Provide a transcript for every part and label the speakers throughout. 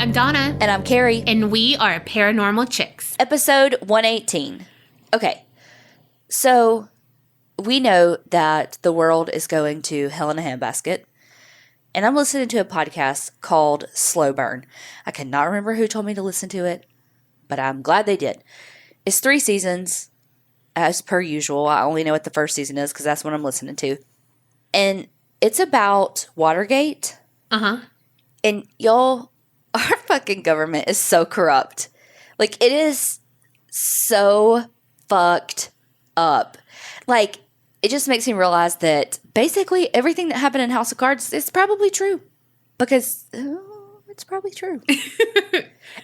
Speaker 1: I'm Donna.
Speaker 2: And I'm Kerri.
Speaker 1: And we are Paranormal Chicks.
Speaker 2: Episode 118. Okay, so we know that the world is going to hell in a handbasket. And I'm listening to a podcast called Slow Burn. I cannot remember who told me to listen to it, but I'm glad they did. It's 3 seasons, as per usual. I only know what the first season is because that's what I'm listening to. And it's about Watergate.
Speaker 1: Uh-huh.
Speaker 2: And y'all, our fucking government is so corrupt. Like, it is so fucked up. Like, it just makes me realize that basically everything that happened in House of Cards is probably true. Because it's probably true.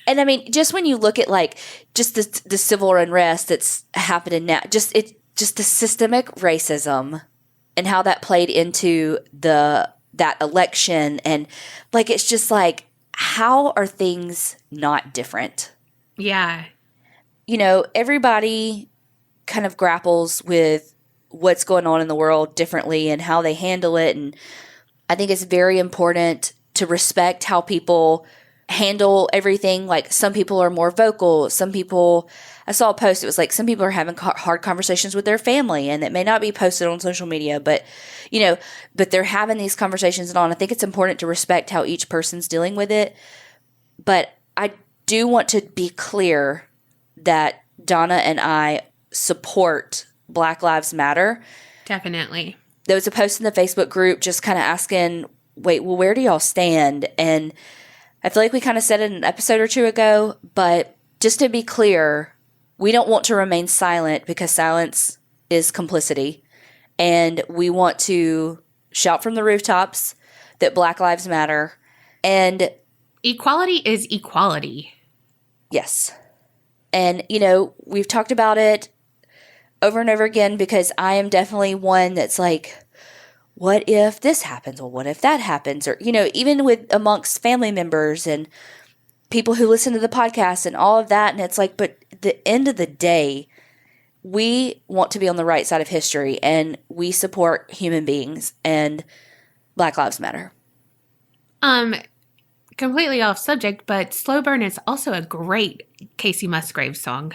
Speaker 2: And I mean, just when you look at like just the civil unrest that's happening now, just the systemic racism and how that played into that election, and like it's just like, how are things not different?
Speaker 1: Yeah.
Speaker 2: You know, everybody kind of grapples with what's going on in the world differently and how they handle it. And I think it's very important to respect how people handle everything. Like, some people are more vocal. Some people, I saw a post, it was like some people are having hard conversations with their family, and it may not be posted on social media, but you know, but they're having these conversations and all. And I think it's important to respect how each person's dealing with it. But I do want to be clear that Donna and I support Black Lives Matter.
Speaker 1: Definitely.
Speaker 2: There was a post in the Facebook group just kind of asking, wait, well, where do y'all stand? And I feel like we kind of said it an episode or 2 ago, but just to be clear, we don't want to remain silent because silence is complicity. And we want to shout from the rooftops that Black Lives Matter. And
Speaker 1: equality is equality.
Speaker 2: Yes. And, you know, we've talked about it over and over again because I am definitely one that's like, what if this happens? Well, what if that happens? Or, you know, even with amongst family members and people who listen to the podcast and all of that. And it's like, but at the end of the day, we want to be on the right side of history, and we support human beings, and Black Lives Matter.
Speaker 1: Completely off subject, but Slow Burn is also a great Casey Musgraves song.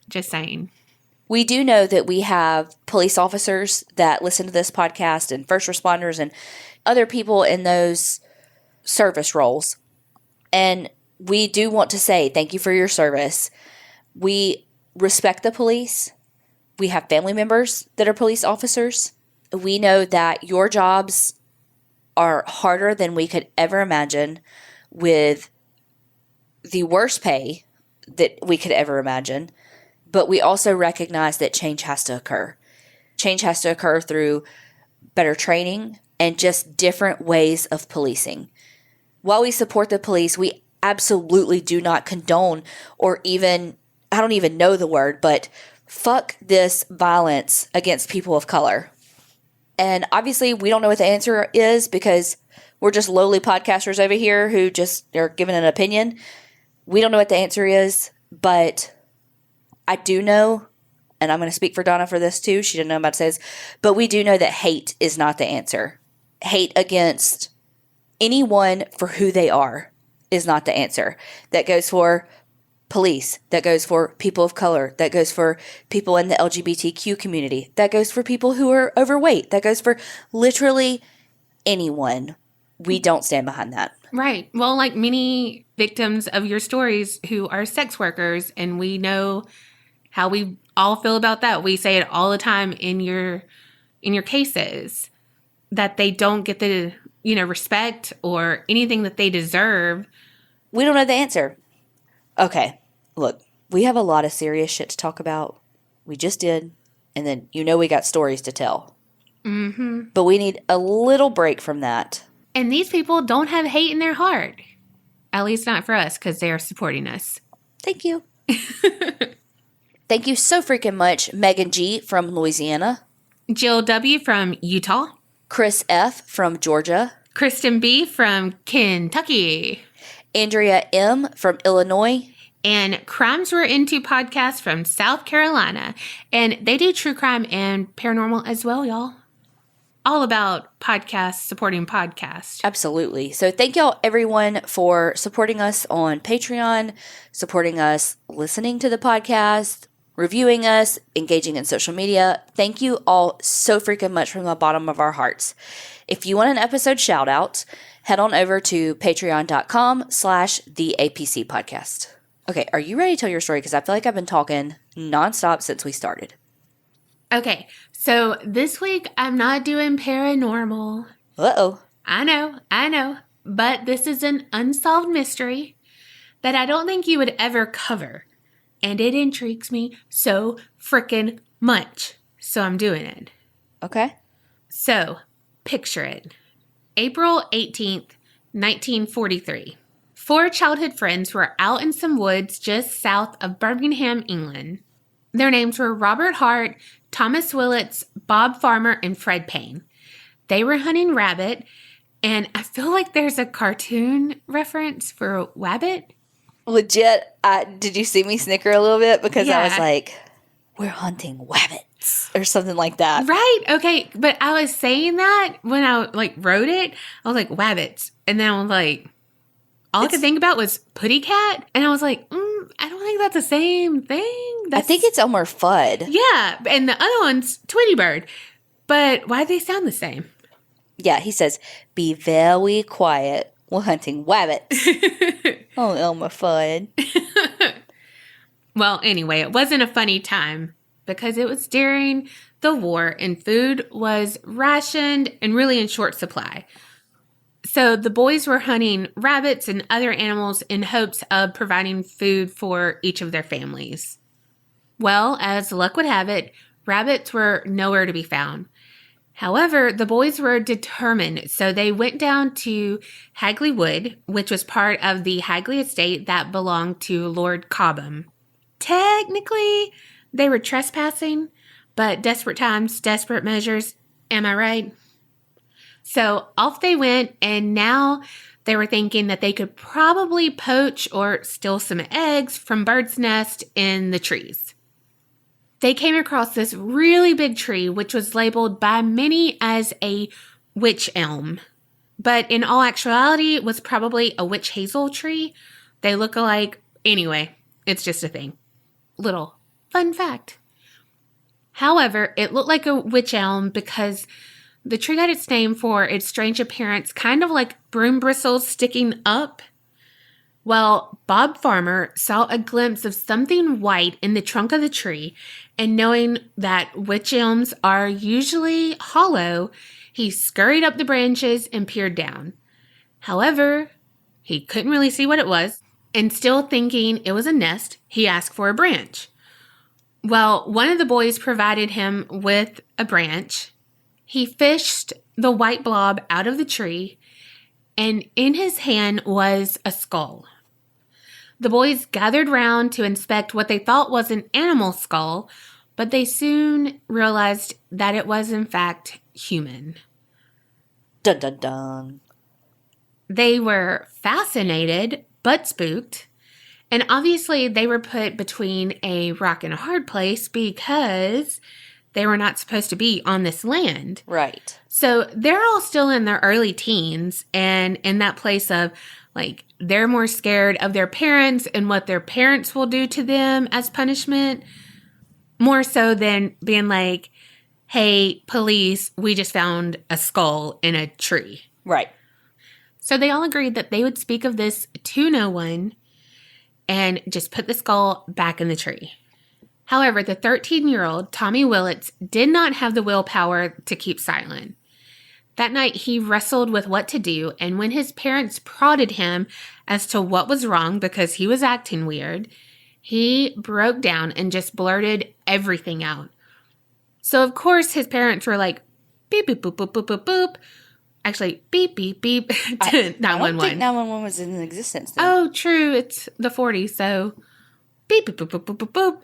Speaker 1: Just saying.
Speaker 2: We do know that we have police officers that listen to this podcast, and first responders and other people in those service roles. And we do want to say thank you for your service. We respect the police. We have family members that are police officers. We know that your jobs are harder than we could ever imagine, with the worst pay that we could ever imagine. But we also recognize that change has to occur. Change has to occur through better training and just different ways of policing. While we support the police, we absolutely do not condone or even, I don't even know the word, but fuck this violence against people of color. And obviously we don't know what the answer is because we're just lowly podcasters over here who just are giving an opinion. We don't know what the answer is, but I do know, and I'm going to speak for Donna for this too, she didn't know I'm about to say this, but we do know that hate is not the answer. Hate against anyone for who they are is not the answer. That goes for police, that goes for people of color, that goes for people in the LGBTQ community, that goes for people who are overweight, that goes for literally anyone. We don't stand behind that.
Speaker 1: Right. Well, like many victims of your stories who are sex workers, and we know how we all feel about that. We say it all the time in your cases, that they don't get the, you know, respect or anything that they deserve.
Speaker 2: We don't know the answer. Okay, look, we have a lot of serious shit to talk about. We just did. And then, you know, we got stories to tell.
Speaker 1: Mm-hmm.
Speaker 2: But we need a little break from that.
Speaker 1: And these people don't have hate in their heart. At least not for us, because they are supporting us.
Speaker 2: Thank you. Thank you so freaking much, Megan G. from Louisiana.
Speaker 1: Jill W. from Utah.
Speaker 2: Chris F. from Georgia.
Speaker 1: Kristen B. from Kentucky.
Speaker 2: Andrea M. from Illinois.
Speaker 1: And Crimes We're Into podcast from South Carolina. And they do true crime and paranormal as well, y'all. all about podcasts supporting podcasts.
Speaker 2: Absolutely. So thank y'all, everyone, for supporting us on Patreon, supporting us listening to the podcast, reviewing us, engaging in social media. Thank you all so freaking much from the bottom of our hearts. If you want an episode shout out, head on over to patreon.com/the APC podcast. Okay, are you ready to tell your story? Because I feel like I've been talking nonstop since we started.
Speaker 1: Okay, so this week I'm not doing paranormal.
Speaker 2: Uh-oh.
Speaker 1: I know. But this is an unsolved mystery that I don't think you would ever cover. And it intrigues me so freaking much. So I'm doing it.
Speaker 2: Okay.
Speaker 1: So, picture it. April 18th, 1943. 4 childhood friends were out in some woods just south of Birmingham, England. Their names were Robert Hart, Thomas Willits, Bob Farmer, and Fred Payne. They were hunting rabbit, and I feel like there's a cartoon reference for wabbit.
Speaker 2: Legit, did you see me snicker a little bit? Because I was
Speaker 1: Yeah.
Speaker 2: like, we're hunting wabbits or something like that.
Speaker 1: Right, okay, but I was saying that when I wrote it, I was like, wabbits. And then I was like, all I could think about was putty cat. And I was like, I don't think that's the same thing.
Speaker 2: I think it's Elmer Fudd.
Speaker 1: Yeah, and the other one's Tweety Bird. But why do they sound the same?
Speaker 2: Yeah, he says, be very quiet. We're hunting wabbits. Oh, Elmer Fudd.
Speaker 1: Well, anyway, it wasn't a funny time because it was during the war and food was rationed and really in short supply. So the boys were hunting rabbits and other animals in hopes of providing food for each of their families. Well, as luck would have it, rabbits were nowhere to be found. However, the boys were determined, so they went down to Hagley Wood, which was part of the Hagley estate that belonged to Lord Cobham. Technically, they were trespassing, but desperate times, desperate measures. Am I right? So off they went, and now they were thinking that they could probably poach or steal some eggs from birds' nests in the trees. They came across this really big tree, which was labeled by many as a wych elm. But in all actuality, it was probably a witch hazel tree. They look alike. Anyway, it's just a thing. Little fun fact. However, it looked like a wych elm because the tree got its name for its strange appearance, kind of like broom bristles sticking up. Well, Bob Farmer saw a glimpse of something white in the trunk of the tree, and knowing that wych elms are usually hollow, he scurried up the branches and peered down. However, he couldn't really see what it was, and still thinking it was a nest, he asked for a branch. Well, one of the boys provided him with a branch. He fished the white blob out of the tree, and in his hand was a skull. The boys gathered round to inspect what they thought was an animal skull, but they soon realized that it was in fact human.
Speaker 2: Dun dun dun.
Speaker 1: They were fascinated, but spooked, and obviously they were put between a rock and a hard place because they were not supposed to be on this land.
Speaker 2: Right.
Speaker 1: So they're all still in their early teens and in that place of they're more scared of their parents and what their parents will do to them as punishment, more so than being like, hey, police, we just found a skull in a tree.
Speaker 2: Right.
Speaker 1: So they all agreed that they would speak of this to no one and just put the skull back in the tree. However, the 13-year-old Tommy Willits did not have the willpower to keep silent. That night, he wrestled with what to do, and when his parents prodded him as to what was wrong because he was acting weird, he broke down and just blurted everything out. So, of course, his parents were like, beep, beep, boop, boop, boop, boop, boop. Actually, beep, beep, beep to 911.
Speaker 2: I don't think 911 was in existence then.
Speaker 1: Oh, true. It's the 40s, so beep, beep, boop, boop, boop, boop, boop,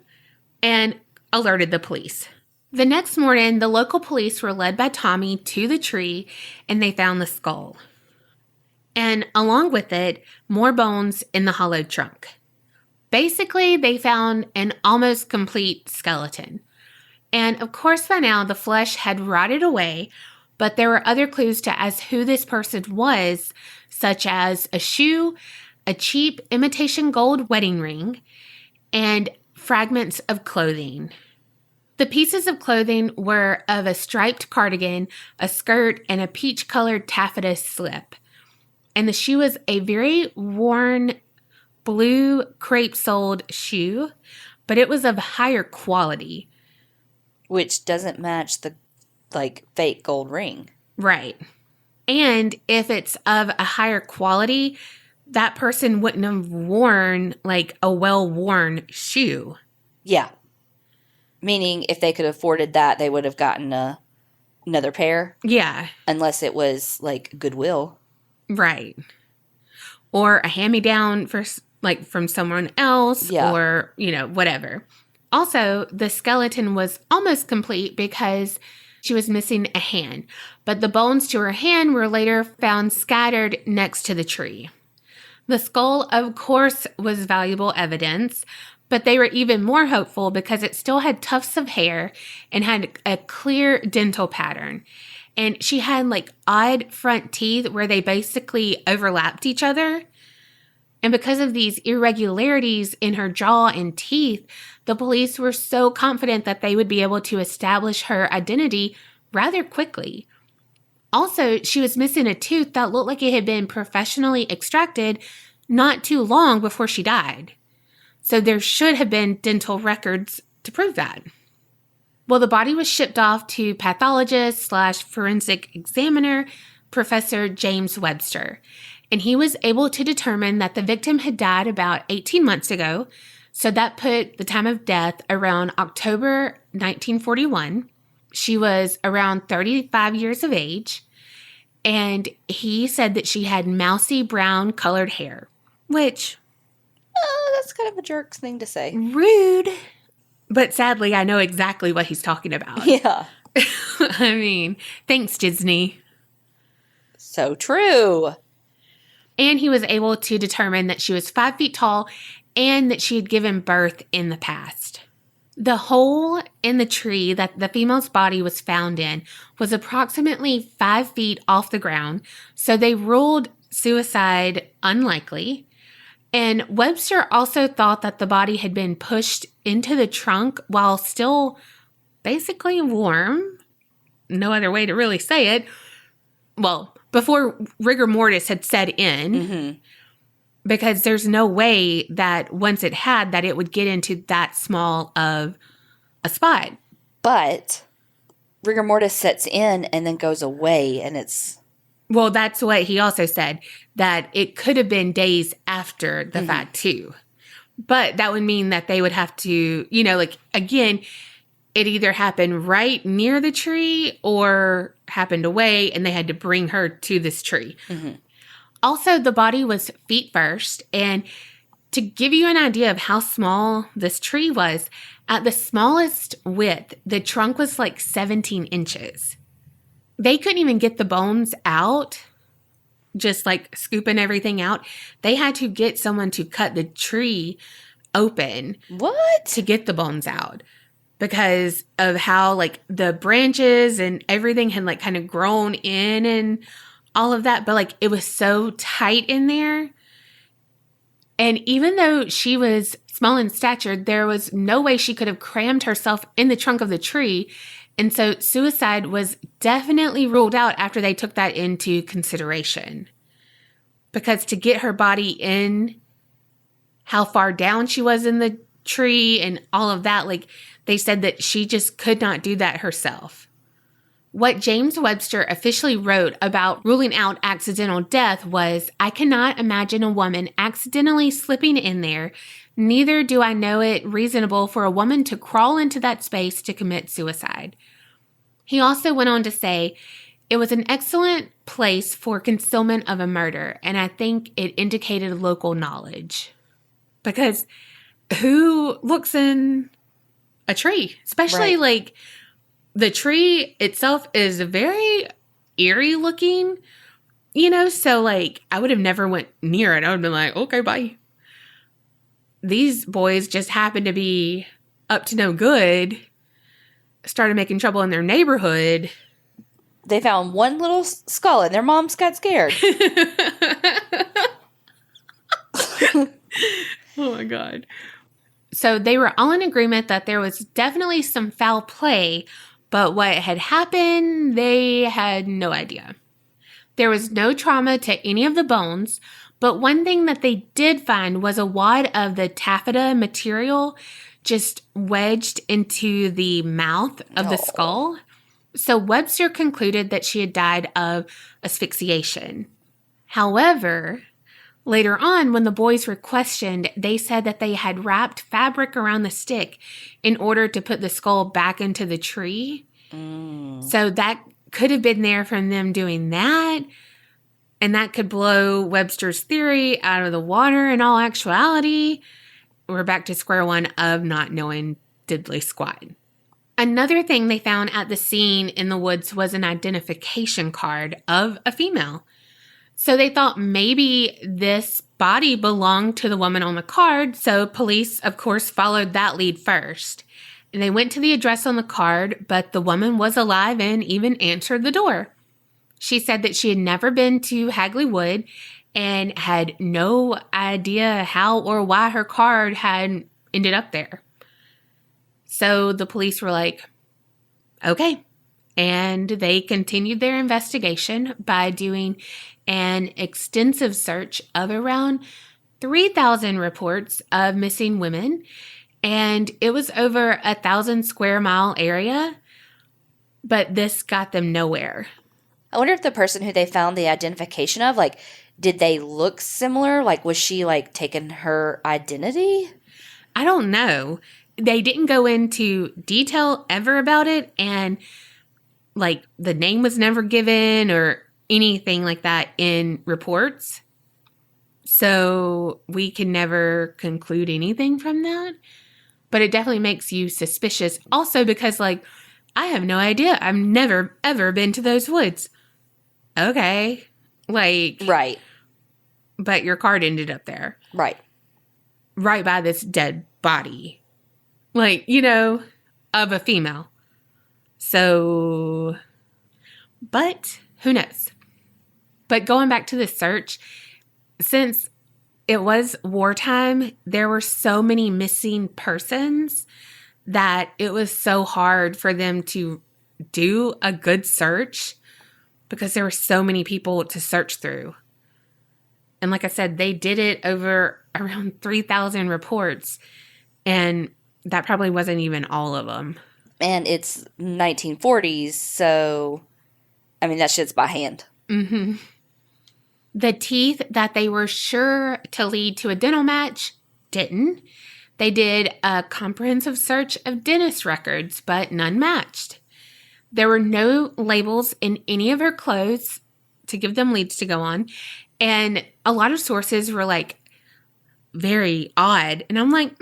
Speaker 1: and alerted the police. The next morning, the local police were led by Tommy to the tree, and they found the skull. And along with it, more bones in the hollowed trunk. Basically, they found an almost complete skeleton. And of course, by now, the flesh had rotted away, But there were other clues to as who this person was, such as a shoe, a cheap imitation gold wedding ring, and fragments of clothing. The pieces of clothing were of a striped cardigan, a skirt, and a peach-colored taffeta slip. And the shoe was a very worn blue crepe-soled shoe, but it was of higher quality.
Speaker 2: Which doesn't match the, fake gold ring.
Speaker 1: Right. And if it's of a higher quality, that person wouldn't have worn, a well-worn shoe.
Speaker 2: Yeah. Meaning, if they could have afforded that, they would have gotten another pair.
Speaker 1: Yeah.
Speaker 2: Unless it was, Goodwill.
Speaker 1: Right. Or a hand-me-down from someone else.
Speaker 2: Yeah.
Speaker 1: Or, whatever. Also, the skeleton was almost complete because she was missing a hand. But the bones to her hand were later found scattered next to the tree. The skull, of course, was valuable evidence, but they were even more hopeful because it still had tufts of hair and had a clear dental pattern. And she had odd front teeth where they basically overlapped each other. And because of these irregularities in her jaw and teeth, the police were so confident that they would be able to establish her identity rather quickly. Also, she was missing a tooth that looked like it had been professionally extracted not too long before she died. So there should have been dental records to prove that. Well, the body was shipped off to pathologist/forensic examiner, Professor James Webster, and he was able to determine that the victim had died about 18 months ago, so that put the time of death around October 1941. She was around 35 years of age, and he said that she had mousy brown colored hair, which...
Speaker 2: that's kind of a jerk's thing to say.
Speaker 1: Rude. But sadly, I know exactly what he's talking about.
Speaker 2: Yeah.
Speaker 1: I mean, thanks, Disney.
Speaker 2: So true.
Speaker 1: And he was able to determine that she was 5 feet tall and that she had given birth in the past. The hole in the tree that the female's body was found in was approximately 5 feet off the ground, so they ruled suicide unlikely. And Webster also thought that the body had been pushed into the trunk while still basically warm. No other way to really say it. Well, before rigor mortis had set in. Mm-hmm. Because there's no way that once it had that it would get into that small of a spot.
Speaker 2: But rigor mortis sets in and then goes away and it's...
Speaker 1: Well, that's what he also said, that it could have been days after the fact, too. But that would mean that they would have to, again, it either happened right near the tree or happened away, and they had to bring her to this tree. Mm-hmm. Also, the body was feet first, and to give you an idea of how small this tree was, at the smallest width, the trunk was 17 inches. They couldn't even get the bones out, just scooping everything out. They had to get someone to cut the tree open.
Speaker 2: What?
Speaker 1: To get the bones out because of how the branches and everything had kind of grown in and all of that. But it was so tight in there. And even though she was small in stature, there was no way she could have crammed herself in the trunk of the tree. And so suicide was definitely ruled out after they took that into consideration. Because to get her body in, how far down she was in the tree and all of that, they said that she just could not do that herself. What James Webster officially wrote about ruling out accidental death was, "I cannot imagine a woman accidentally slipping in there. Neither do I know it reasonable for a woman to crawl into that space to commit suicide." He also went on to say, "It was an excellent place for concealment of a murder, and I think it indicated local knowledge." Because who looks in a tree? Especially the tree itself is very eerie looking, so I would have never went near it. I would have been like, okay, bye. These boys just happened to be up to no good, started making trouble in their neighborhood.
Speaker 2: They found one little skull and their moms got scared.
Speaker 1: Oh my God. So they were all in agreement that there was definitely some foul play, but what had happened, they had no idea. There was no trauma to any of the bones, but one thing that they did find was a wad of the taffeta material just wedged into the mouth of the skull. So Webster concluded that she had died of asphyxiation. However, later on, when the boys were questioned, they said that they had wrapped fabric around the stick in order to put the skull back into the tree. So that could have been there from them doing that. And that could blow Webster's theory out of the water in all actuality. We're back to square one of not knowing diddly squat. Another thing they found at the scene in the woods was an identification card of a female. So they thought maybe this body belonged to the woman on the card, so police, of course, followed that lead first. And they went to the address on the card, but the woman was alive and even answered the door. She said that she had never been to Hagley Wood and had no idea how or why her card had ended up there. So the police were like, okay. And they continued their investigation by doing an extensive search of around 3,000 reports of missing women. And it was over 1,000 square mile area, but this got them nowhere.
Speaker 2: I wonder if the person who they found the identification of, like, did they look similar? Like, was she, like, taking her identity?
Speaker 1: I don't know. They didn't go into detail ever about it, and, like, the name was never given or anything like that in reports. So we can never conclude anything from that. But it definitely makes you suspicious. Also because, like, I have no idea. I've never, ever been to those woods. Okay. Like.
Speaker 2: Right.
Speaker 1: But your card ended up there.
Speaker 2: Right.
Speaker 1: Right by this dead body. Like, you know, of a female. So. But who knows? But going back to the search, since it was wartime, there were so many missing persons that it was so hard for them to do a good search because there were so many people to search through. And like I said, they did it over around 3,000 reports, and that probably wasn't even all of them.
Speaker 2: And it's 1940s, so, I mean, that shit's by hand.
Speaker 1: Mm-hmm. The teeth that they were sure to lead to a dental match didn't. They did a comprehensive search of dentist records, but none matched. There were no labels in any of her clothes to give them leads to go on. And a lot of sources were like very odd. And I'm like,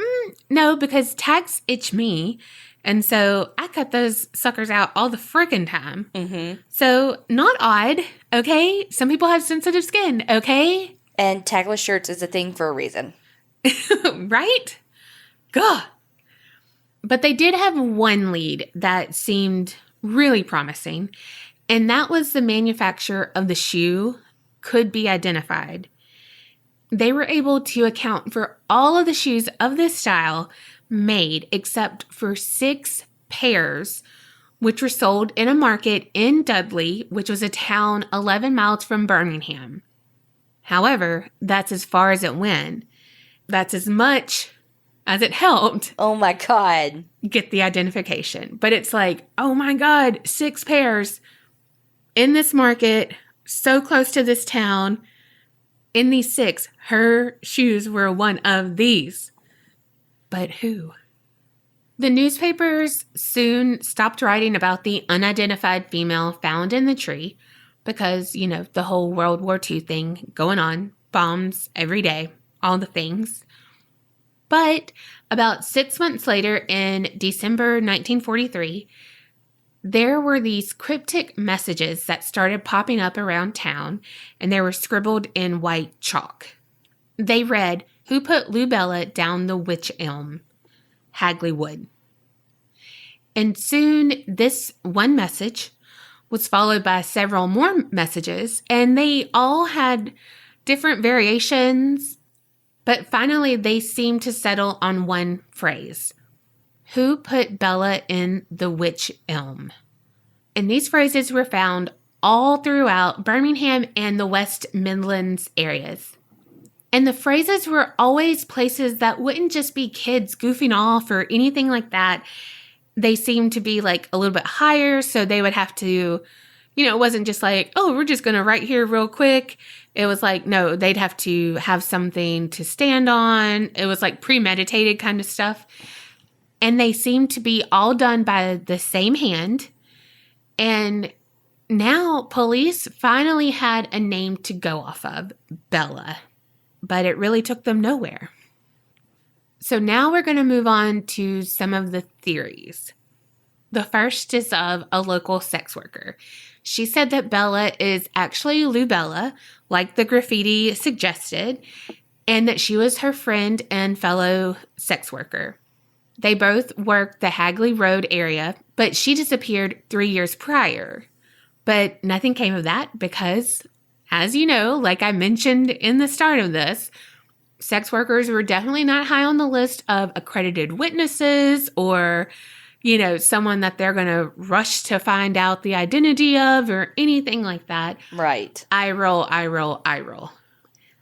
Speaker 1: no, because tags itch me. And so I cut those suckers out all the friggin' time.
Speaker 2: Mm-hmm.
Speaker 1: So not odd, okay? Some people have sensitive skin, okay?
Speaker 2: And tagless shirts is a thing for a reason.
Speaker 1: Right? Gah. But they did have one lead that seemed really promising, and that was the manufacturer of the shoe could be identified. They were able to account for all of the shoes of this style made except for 6 pairs, which were sold in a market in Dudley, which was a town 11 miles from Birmingham. However, that's as far as it went. That's as much as it helped.
Speaker 2: Oh my God.
Speaker 1: Get the identification. But it's like, oh my God, 6 pairs in this market, so close to this town. In these 6, her shoes were one of these. But who? The newspapers soon stopped writing about the unidentified female found in the tree because, you know, the whole World War II thing going on, bombs every day, all the things. But about 6 months later, in December 1943, there were these cryptic messages that started popping up around town, and they were scribbled in white chalk. They read, "Who put Lubella down the Wych Elm? Hagley Wood." And soon, this one message was followed by several more messages, and they all had different variations, but finally they seemed to settle on one phrase. Who put Bella in the Wych Elm? And these phrases were found all throughout Birmingham and the West Midlands areas. And the phrases were always places that wouldn't just be kids goofing off or anything like that. They seemed to be like a little bit higher, so they would have to, it wasn't just like, oh, we're just going to write here real quick. It was like, no, they'd have to have something to stand on. It was like premeditated kind of stuff. And they seemed to be all done by the same hand. And now police finally had a name to go off of, Bella. But it really took them nowhere. So now we're going to move on to some of the theories. The first is of a local sex worker. She said that Bella is actually Lubella, like the graffiti suggested, and that she was her friend and fellow sex worker. They both worked the Hagley Road area, but she disappeared 3 years prior. But nothing came of that because, as you know, like I mentioned in the start of this, sex workers were definitely not high on the list of accredited witnesses or, someone that they're going to rush to find out the identity of or anything like that.
Speaker 2: Right.
Speaker 1: I roll.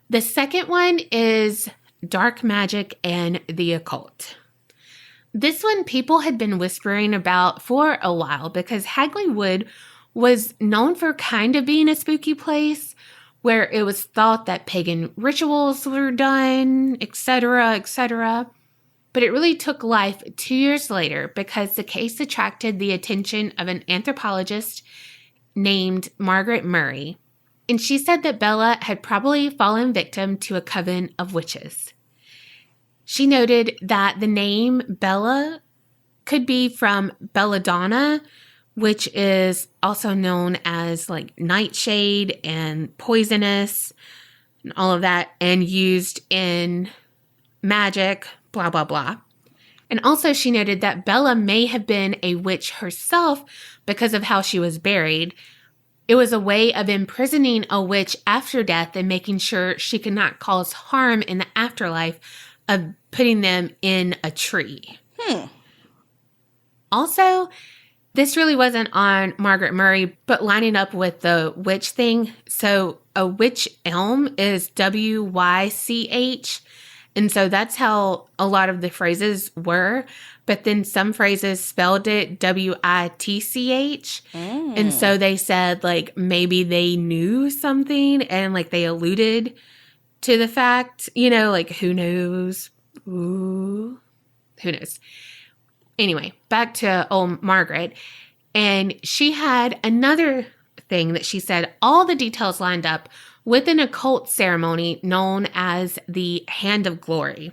Speaker 1: The second one is dark magic and the occult. This one people had been whispering about for a while because Hagley Wood was known for kind of being a spooky place where it was thought that pagan rituals were done, etc., etc. But it really took life 2 years later because the case attracted the attention of an anthropologist named Margaret Murray. And she said that Bella had probably fallen victim to a coven of witches. She noted that the name Bella could be from belladonna, which is also known as like nightshade and poisonous and all of that, and used in magic, blah, blah, blah. And also she noted that Bella may have been a witch herself because of how she was buried. It was a way of imprisoning a witch after death and making sure she could not cause harm in the afterlife of putting them in a tree. Also, this really wasn't on Margaret Murray, but lining up with the witch thing. So a Wych Elm is W-Y-C-H. And so that's how a lot of the phrases were. But then some phrases spelled it W-I-T-C-H. And so they said like maybe they knew something and like they alluded to the fact, like who knows? Ooh, who knows? Anyway, back to old Margaret. And she had another thing that she said all the details lined up with an occult ceremony known as the Hand of Glory.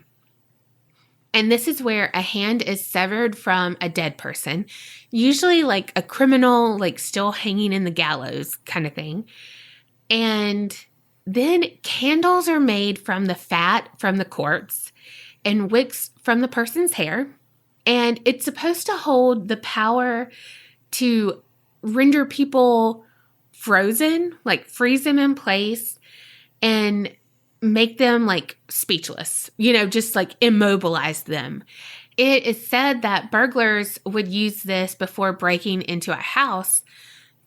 Speaker 1: And this is where a hand is severed from a dead person, usually like a criminal, like still hanging in the gallows kind of thing. And then candles are made from the fat from the corpse and wicks from the person's hair. And it's supposed to hold the power to render people frozen, like freeze them in place and make them like speechless, just like immobilize them. It is said that burglars would use this before breaking into a house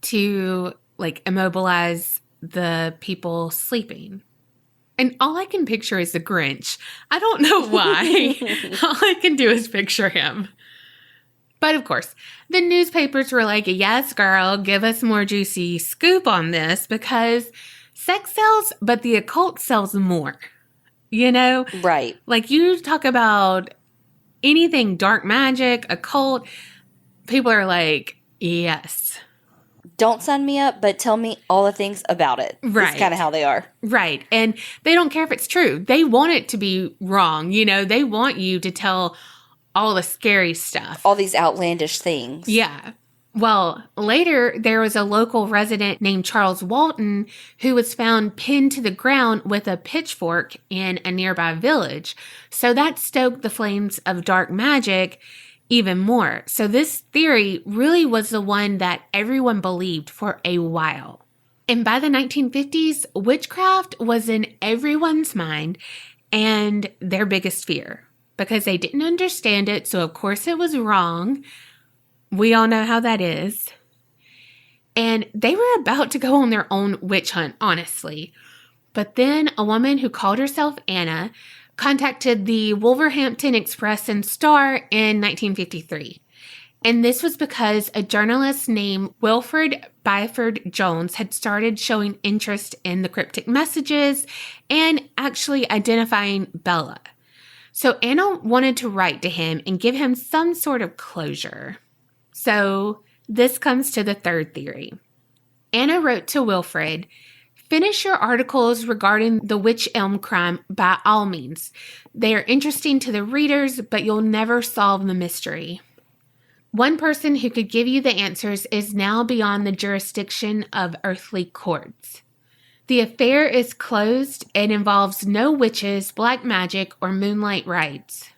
Speaker 1: to like immobilize the people sleeping. And all I can picture is the Grinch. I don't know why. All I can do is picture him. But of course, the newspapers were like, yes, girl, give us more juicy scoop on this because sex sells, but the occult sells more.
Speaker 2: Right.
Speaker 1: Like you talk about anything dark magic, occult, people are like, yes.
Speaker 2: Don't sign me up, but tell me all the things about it.
Speaker 1: Right.
Speaker 2: That's kind of how they are.
Speaker 1: Right. And they don't care if it's true. They want it to be wrong. They want you to tell all the scary stuff.
Speaker 2: All these outlandish things.
Speaker 1: Yeah. Well, later there was a local resident named Charles Walton who was found pinned to the ground with a pitchfork in a nearby village. So that stoked the flames of dark magic. even more. So this theory really was the one that everyone believed for a while. And by the 1950s, witchcraft was in everyone's mind and their biggest fear because they didn't understand it. So of course it was wrong. We all know how that is. And they were about to go on their own witch hunt, honestly. But then a woman who called herself Anna contacted the Wolverhampton Express and Star in 1953. And this was because a journalist named Wilfred Byford Jones had started showing interest in the cryptic messages and actually identifying Bella. So Anna wanted to write to him and give him some sort of closure. So this comes to the third theory. Anna wrote to Wilfred, "Finish your articles regarding the Wych Elm crime by all means. They are interesting to the readers, but you'll never solve the mystery. One person who could give you the answers is now beyond the jurisdiction of earthly courts. The affair is closed and involves no witches, black magic, or moonlight rites.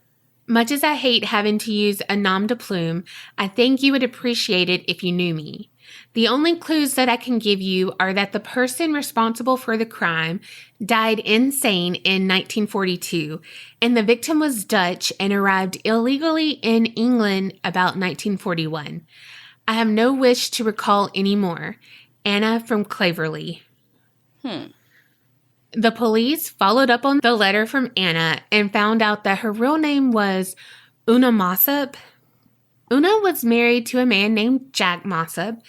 Speaker 1: Much as I hate having to use a nom de plume, I think you would appreciate it if you knew me. The only clues that I can give you are that the person responsible for the crime died insane in 1942, and the victim was Dutch and arrived illegally in England about 1941. I have no wish to recall any more. Anna from Claverley." The police followed up on the letter from Anna and found out that her real name was Una Mossop. Una was married to a man named Jack Mossop,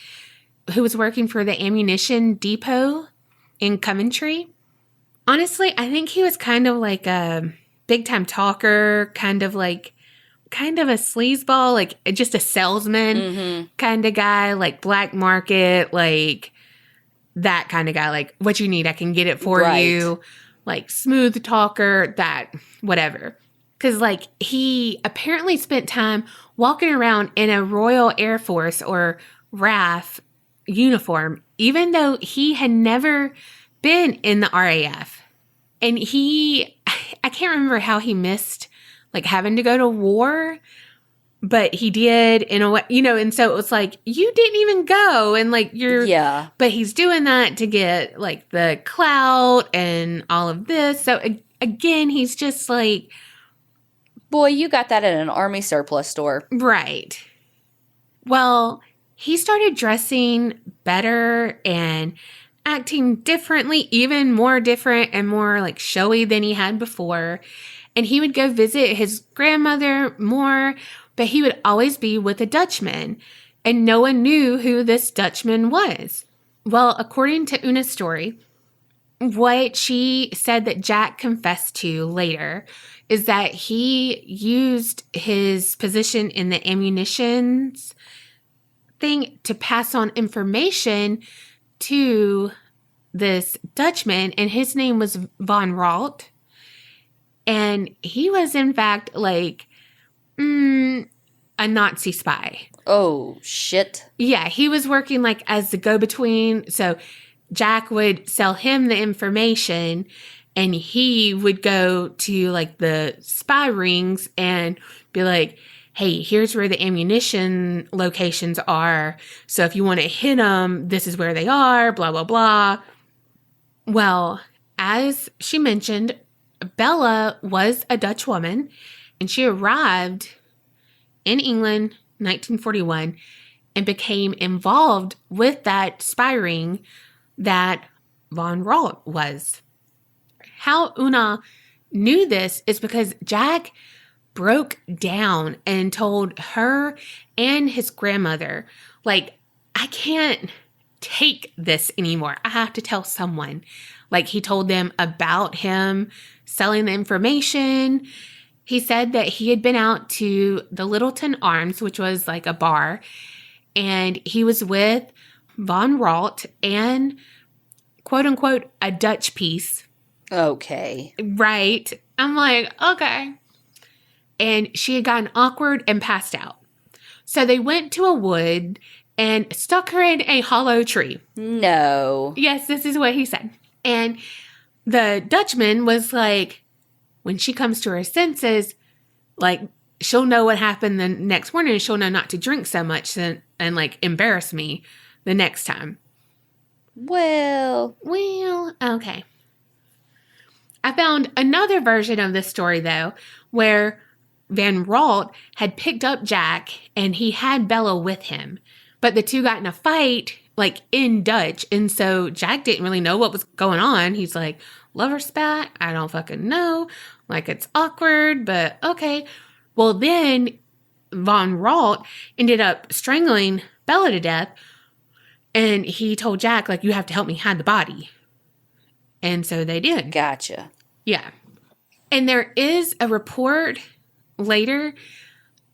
Speaker 1: who was working for the ammunition depot in Coventry. Honestly, I think he was kind of like a big-time talker, kind of a sleazeball, like just a salesman kind of guy, like black market, like that kind of guy, like what you need, I can get it for you, like smooth talker, that whatever. Because like he apparently spent time walking around in a Royal Air Force or RAF uniform, even though he had never been in the RAF. And I can't remember how he missed like having to go to war, but he did in a way, and so it was like, you didn't even go, and like but he's doing that to get like the clout and all of this. So again, he's just like,
Speaker 2: boy, you got that at an army surplus store.
Speaker 1: Right. Well, he started dressing better and acting differently, even more different and more like showy than he had before. And he would go visit his grandmother more, but he would always be with a Dutchman, and no one knew who this Dutchman was. Well, according to Una's story, what she said that Jack confessed to later is that he used his position in the ammunitions thing to pass on information to this Dutchman, and his name was Von Ralt. And he was, in fact, like a Nazi spy.
Speaker 2: Oh, shit.
Speaker 1: Yeah, he was working like as the go-between. So Jack would sell him the information, and he would go to like the spy rings and be like, hey, here's where the ammunition locations are. So if you want to hit them, this is where they are, blah, blah, blah. Well, as she mentioned, Bella was a Dutch woman, and she arrived in England 1941 and became involved with that spy ring that Von Ralt was. How Una knew this is because Jack broke down and told her and his grandmother, like, I can't take this anymore. I have to tell someone. Like, he told them about him selling the information. He said that he had been out to the Littleton Arms, which was like a bar, and he was with Von Ralt and, quote unquote, a Dutch piece.
Speaker 2: Okay.
Speaker 1: Right. I'm like, okay. And she had gotten awkward and passed out. So they went to a wood and stuck her in a hollow tree.
Speaker 2: No.
Speaker 1: Yes, this is what he said. And the Dutchman was like, when she comes to her senses, like, she'll know what happened the next morning, and she'll know not to drink so much and like embarrass me the next time.
Speaker 2: Well,
Speaker 1: okay. I found another version of this story, though, where Van Ralt had picked up Jack and he had Bella with him. But the two got in a fight, like in Dutch. And so Jack didn't really know what was going on. He's like, lover spat? I don't fucking know. Like, it's awkward, but okay. Well, then Van Ralt ended up strangling Bella to death. And he told Jack, like, you have to help me hide the body. And so they did.
Speaker 2: Gotcha.
Speaker 1: Yeah. And there is a report later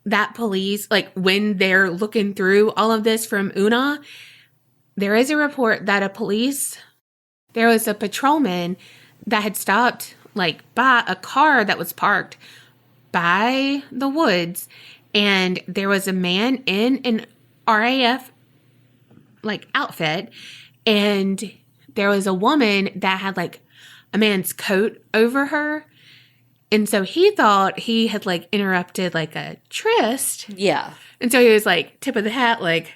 Speaker 1: that police, like when they're looking through all of this from Una, there is a report that there was a patrolman that had stopped like by a car that was parked by the woods. And there was a man in an RAF like outfit, and there was a woman that had like a man's coat over her. And so he thought he had like interrupted like a tryst.
Speaker 2: Yeah.
Speaker 1: And so he was like, tip of the hat, like,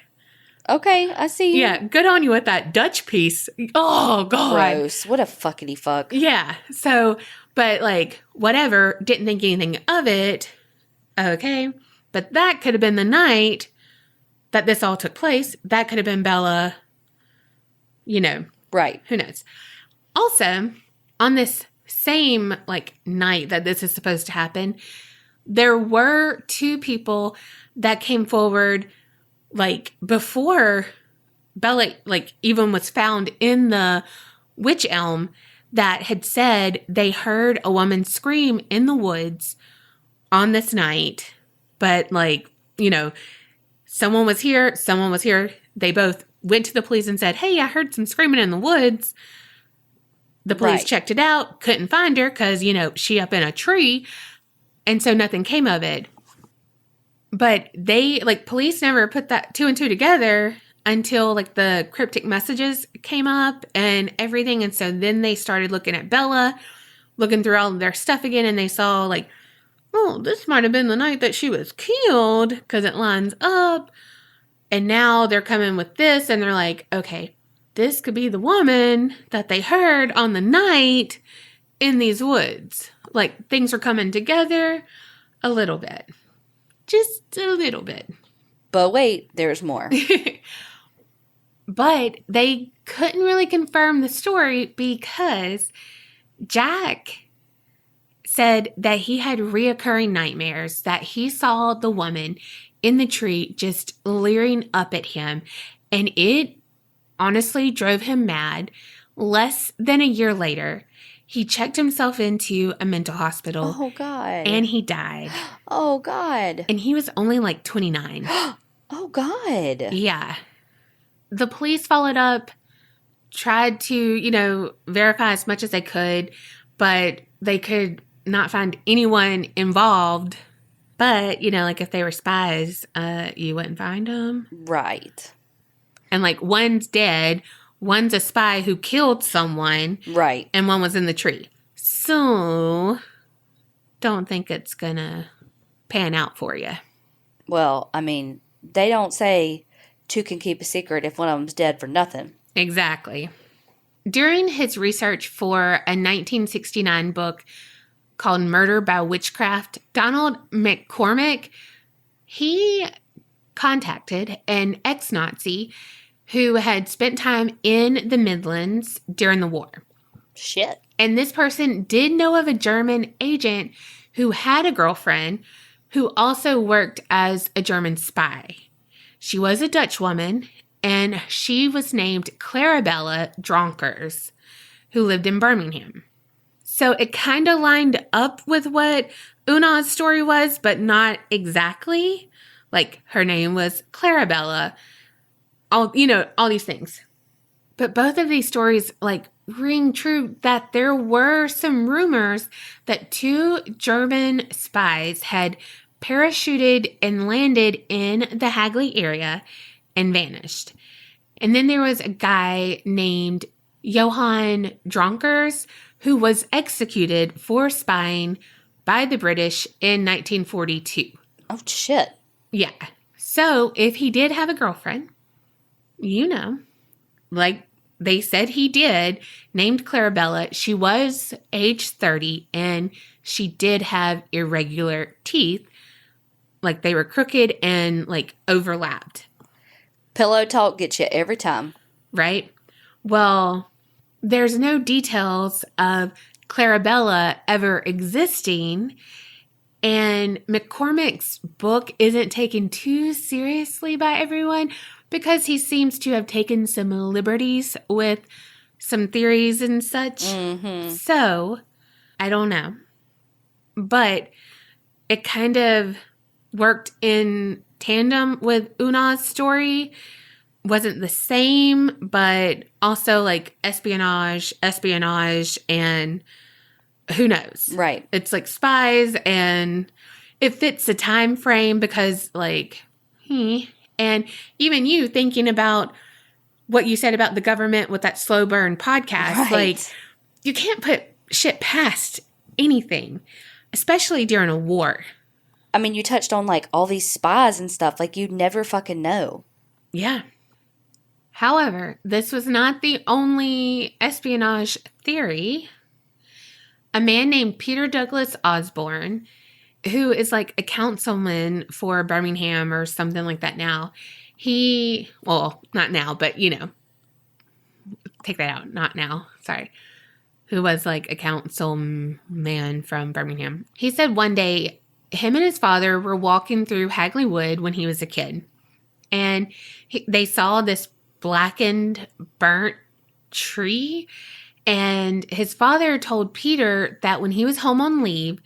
Speaker 2: okay, I see you.
Speaker 1: Yeah, good on you with that Dutch piece. Oh, God.
Speaker 2: Gross. What a fuckity fuck.
Speaker 1: Yeah. So, but like, whatever, didn't think anything of it. Okay. But that could have been the night that this all took place. That could have been Bella,
Speaker 2: Right.
Speaker 1: Who knows? Also, on this same like night that this is supposed to happen, there were two people that came forward like before Bella like even was found in the Wych Elm that had said they heard a woman scream in the woods on this night, but like, someone was here. They both went to the police and said, hey, I heard some screaming in the woods. The police checked it out, couldn't find her because, she up in a tree. And so nothing came of it. But police never put that two and two together until like the cryptic messages came up and everything. And so then they started looking at Bella, looking through all of their stuff again. And they saw like, oh, this might have been the night that she was killed because it lines up. And now they're coming with this and they're like, okay, this could be the woman that they heard on the night in these woods. Like, things are coming together a little bit. Just a little bit.
Speaker 2: But wait, there's more.
Speaker 1: But they couldn't really confirm the story because Jack said that he had reoccurring nightmares, that he saw the woman in the tree just leering up at him. And it honestly drove him mad. Less than a year later, he checked himself into a mental hospital.
Speaker 2: Oh, God.
Speaker 1: And he died.
Speaker 2: Oh, God.
Speaker 1: And he was only like 29.
Speaker 2: Oh, God.
Speaker 1: Yeah. The police followed up, tried to, verify as much as they could, but they could not find anyone involved. But, like if they were spies, you wouldn't find them.
Speaker 2: Right.
Speaker 1: And like one's dead, one's a spy who killed someone.
Speaker 2: Right.
Speaker 1: And one was in the tree. So, don't think it's gonna pan out for you.
Speaker 2: Well, I mean, they don't say two can keep a secret if one of them's dead for nothing.
Speaker 1: Exactly. During his research for a 1969 book called Murder by Witchcraft, Donald McCormick, he contacted an ex-Nazi who had spent time in the Midlands during the war.
Speaker 2: Shit.
Speaker 1: And this person did know of a German agent who had a girlfriend who also worked as a German spy. She was a Dutch woman, and she was named Clarabella Dronkers, who lived in Birmingham. So it kind of lined up with what Una's story was, but not exactly. Like, her name was Clarabella. All these things. But both of these stories, ring true that there were some rumors that two German spies had parachuted and landed in the Hagley area and vanished. And then there was a guy named Johann Dronkers who was executed for spying by the British in 1942.
Speaker 2: Oh, shit.
Speaker 1: Yeah. So if he did have a girlfriend, like they said he did, named Clarabella, she was age 30 and she did have irregular teeth. Like they were crooked and like overlapped.
Speaker 2: Pillow talk gets you every time.
Speaker 1: Right? Well, there's no details of Clarabella ever existing, and McCormick's book isn't taken too seriously by everyone because he seems to have taken some liberties with some theories and such.
Speaker 2: Mm-hmm.
Speaker 1: So, I don't know. But it kind of worked in tandem with Una's story. Wasn't the same, but also like espionage, and who knows?
Speaker 2: Right.
Speaker 1: It's like spies, and it fits the time frame because and even you thinking about what you said about the government with that slow burn podcast,
Speaker 2: Right.
Speaker 1: like you can't put shit past anything, especially during a war.
Speaker 2: I mean, you touched on like all these spies and stuff. Like you'd never fucking know.
Speaker 1: Yeah. However, this was not the only espionage theory. A man named Peter Douglas Osborne, who is like a councilman for Birmingham or something like that now. Not now, but take that out. Not now. Sorry. Who was like a councilman from Birmingham. He said one day him and his father were walking through Hagley Wood when he was a kid. And they saw this blackened, burnt tree. And his father told Peter that when he was home on leave,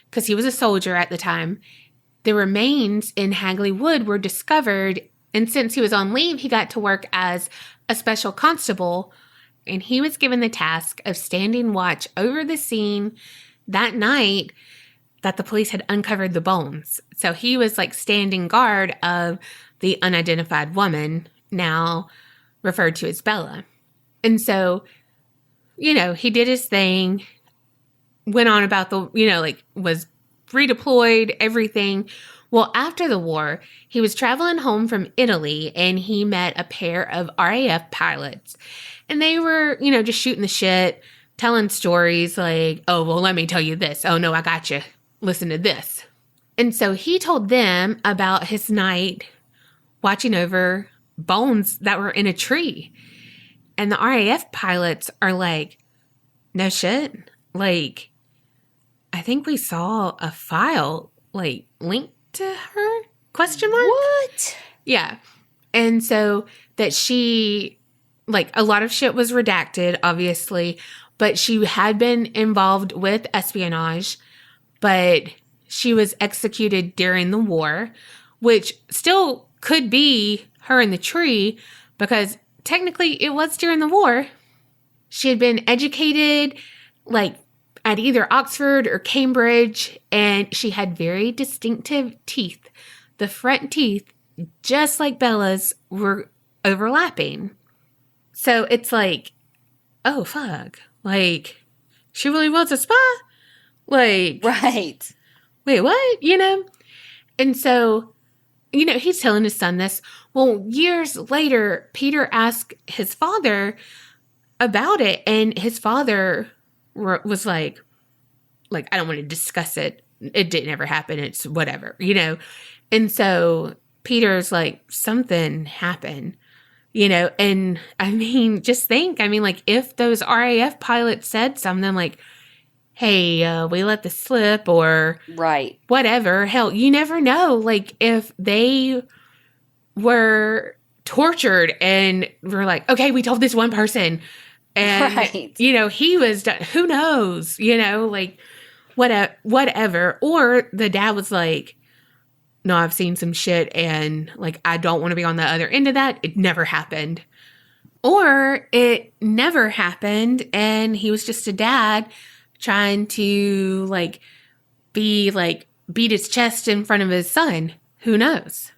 Speaker 1: because he was a soldier at the time, the remains in Hagley Wood were discovered. And since he was on leave, he got to work as a special constable. And he was given the task of standing watch over the scene that night that the police had uncovered the bones. So he was like standing guard of the unidentified woman, now referred to as Bella. And so, he did his thing, went on about was redeployed, everything. Well, after the war, he was traveling home from Italy and he met a pair of RAF pilots. And they were, just shooting the shit, telling stories like, oh, well, let me tell you this. Oh, no, I got you. Listen to this. And so he told them about his night watching over bones that were in a tree. And the RAF pilots are like, no shit. Like, I think we saw a file, like, linked to her? Question mark?
Speaker 2: What?
Speaker 1: Yeah. And so that she, like, a lot of shit was redacted, obviously, but she had been involved with espionage, but she was executed during the war, which still could be her in the tree because technically it was during the war. She had been educated like at either Oxford or Cambridge, and she had very distinctive teeth. The front teeth, just like Bella's, were overlapping. So it's like, oh, fuck. Like, she really was a spy? Like,
Speaker 2: right.
Speaker 1: Wait, what? And so, he's telling his son this. Well, years later, Peter asked his father about it, and his father was like, I don't want to discuss it. It didn't ever happen. It's whatever, And so Peter's like, something happened, and I mean, just think, like if those RAF pilots said something like, hey, we let this slip or
Speaker 2: right,
Speaker 1: whatever. Hell, you never know. Like if they were tortured and were like, okay, we told this one person and,
Speaker 2: right.
Speaker 1: He was done. Who knows, like whatever. Or the dad was like, no, I've seen some shit and like, I don't want to be on the other end of that. It never happened. Or it never happened and he was just a dad trying to beat his chest in front of his son. Who knows?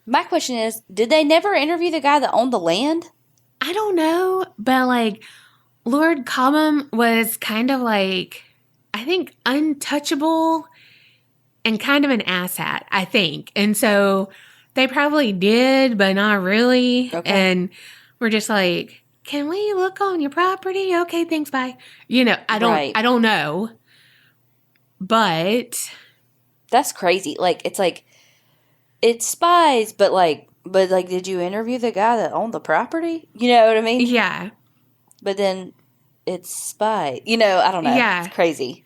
Speaker 2: My question is, did they never interview the guy that owned the land?
Speaker 1: I don't know, but Lord Cobham was kind of I think untouchable and kind of an asshat, I think. And so they probably did, but not really.
Speaker 2: Okay.
Speaker 1: And we're just like, can we look on your property? Okay, thanks, bye. You know, I don't know. But
Speaker 2: that's crazy. Like, it's spies, but did you interview the guy that owned the property? You know what I mean?
Speaker 1: yeah.
Speaker 2: But then it's spy. You know, I don't know.
Speaker 1: Yeah.
Speaker 2: It's crazy.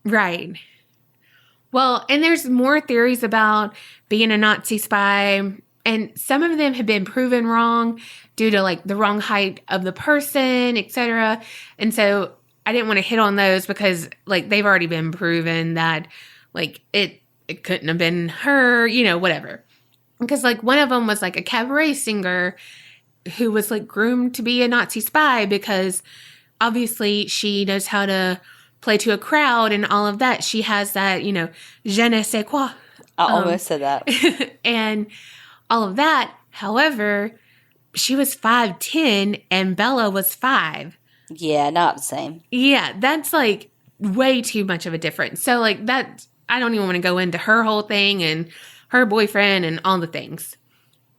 Speaker 1: Right. Well, and there's more theories about being a Nazi spy, and some of them have been proven wrong due to like the wrong height of the person, etc. And so I didn't want to hit on those because like they've already been proven that like it couldn't have been her, you know, whatever. Because like one of them was like a cabaret singer who was like groomed to be a Nazi spy because obviously she knows how to play to a crowd and all of that. She has that, you know, je ne sais quoi.
Speaker 2: I almost said that.
Speaker 1: And all of that. However, she was 5'10" and Bella was 5.
Speaker 2: Yeah, not the same.
Speaker 1: Yeah, that's like way too much of a difference. So like that, I don't even want to go into her whole thing and her boyfriend and all the things.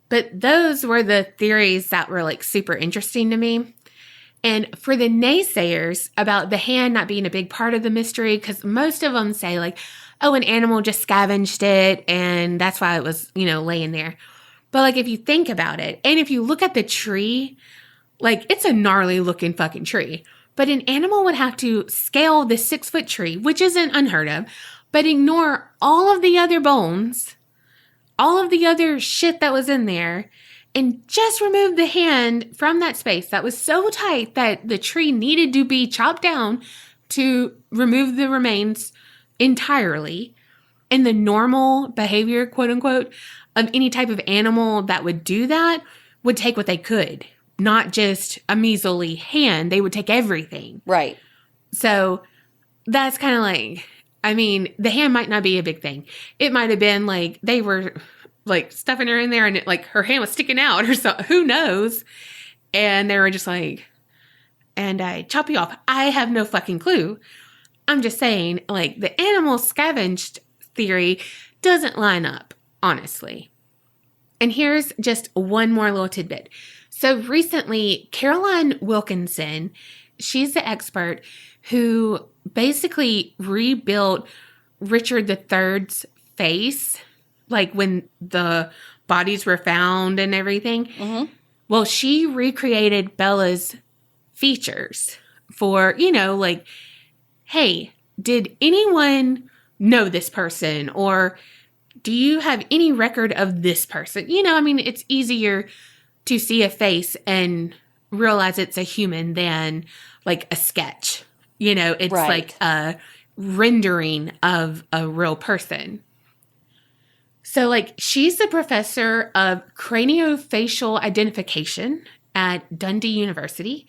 Speaker 1: But those were the theories that were like super interesting to me. And for the naysayers about the hand not being a big part of the mystery, because most of them say like, oh, an animal just scavenged it and that's why it was, you know, laying there. But like if you think about it, and if you look at the tree, like it's a gnarly looking fucking tree. But an animal would have to scale the 6-foot tree, which isn't unheard of, but ignore all of the other bones, all of the other shit that was in there, and just remove the hand from that space that was so tight that the tree needed to be chopped down to remove the remains entirely. And the normal behavior, quote unquote, of any type of animal that would do that would take what they could, not just a measly hand. They would take everything.
Speaker 2: Right.
Speaker 1: So that's kind of like, I mean, the hand might not be a big thing. It might have been like they were like stuffing her in there and like her hand was sticking out or something. Who knows? And they were just like, and I chop you off. I have no fucking clue. I'm just saying, like, the animal scavenged theory doesn't line up, honestly. And here's just one more little tidbit. So recently, Caroline Wilkinson, she's the expert who basically rebuilt Richard III's face, like when the bodies were found and everything.
Speaker 2: Mm-hmm.
Speaker 1: Well, she recreated Bella's features for, you know, like, hey, did anyone know this person? Or do you have any record of this person? You know, I mean, it's easier to see a face and realize it's a human than like a sketch. You know, it's
Speaker 2: right.
Speaker 1: like a rendering of a real person. So, like, she's the professor of craniofacial identification at Dundee University.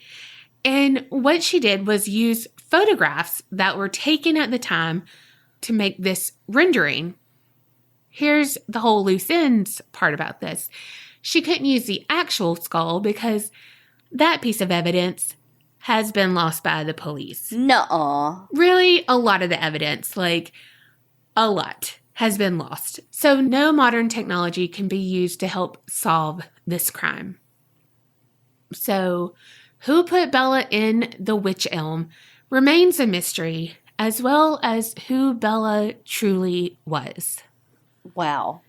Speaker 1: And what she did was use photographs that were taken at the time to make this rendering. Here's the whole loose ends part about this. She couldn't use the actual skull because that piece of evidence has been lost by the police.
Speaker 2: Nuh-uh.
Speaker 1: Really, a lot of the evidence, like a lot, has been lost. So no modern technology can be used to help solve this crime. So who put Bella in the Wych Elm remains a mystery, as well as who Bella truly was.
Speaker 2: Wow.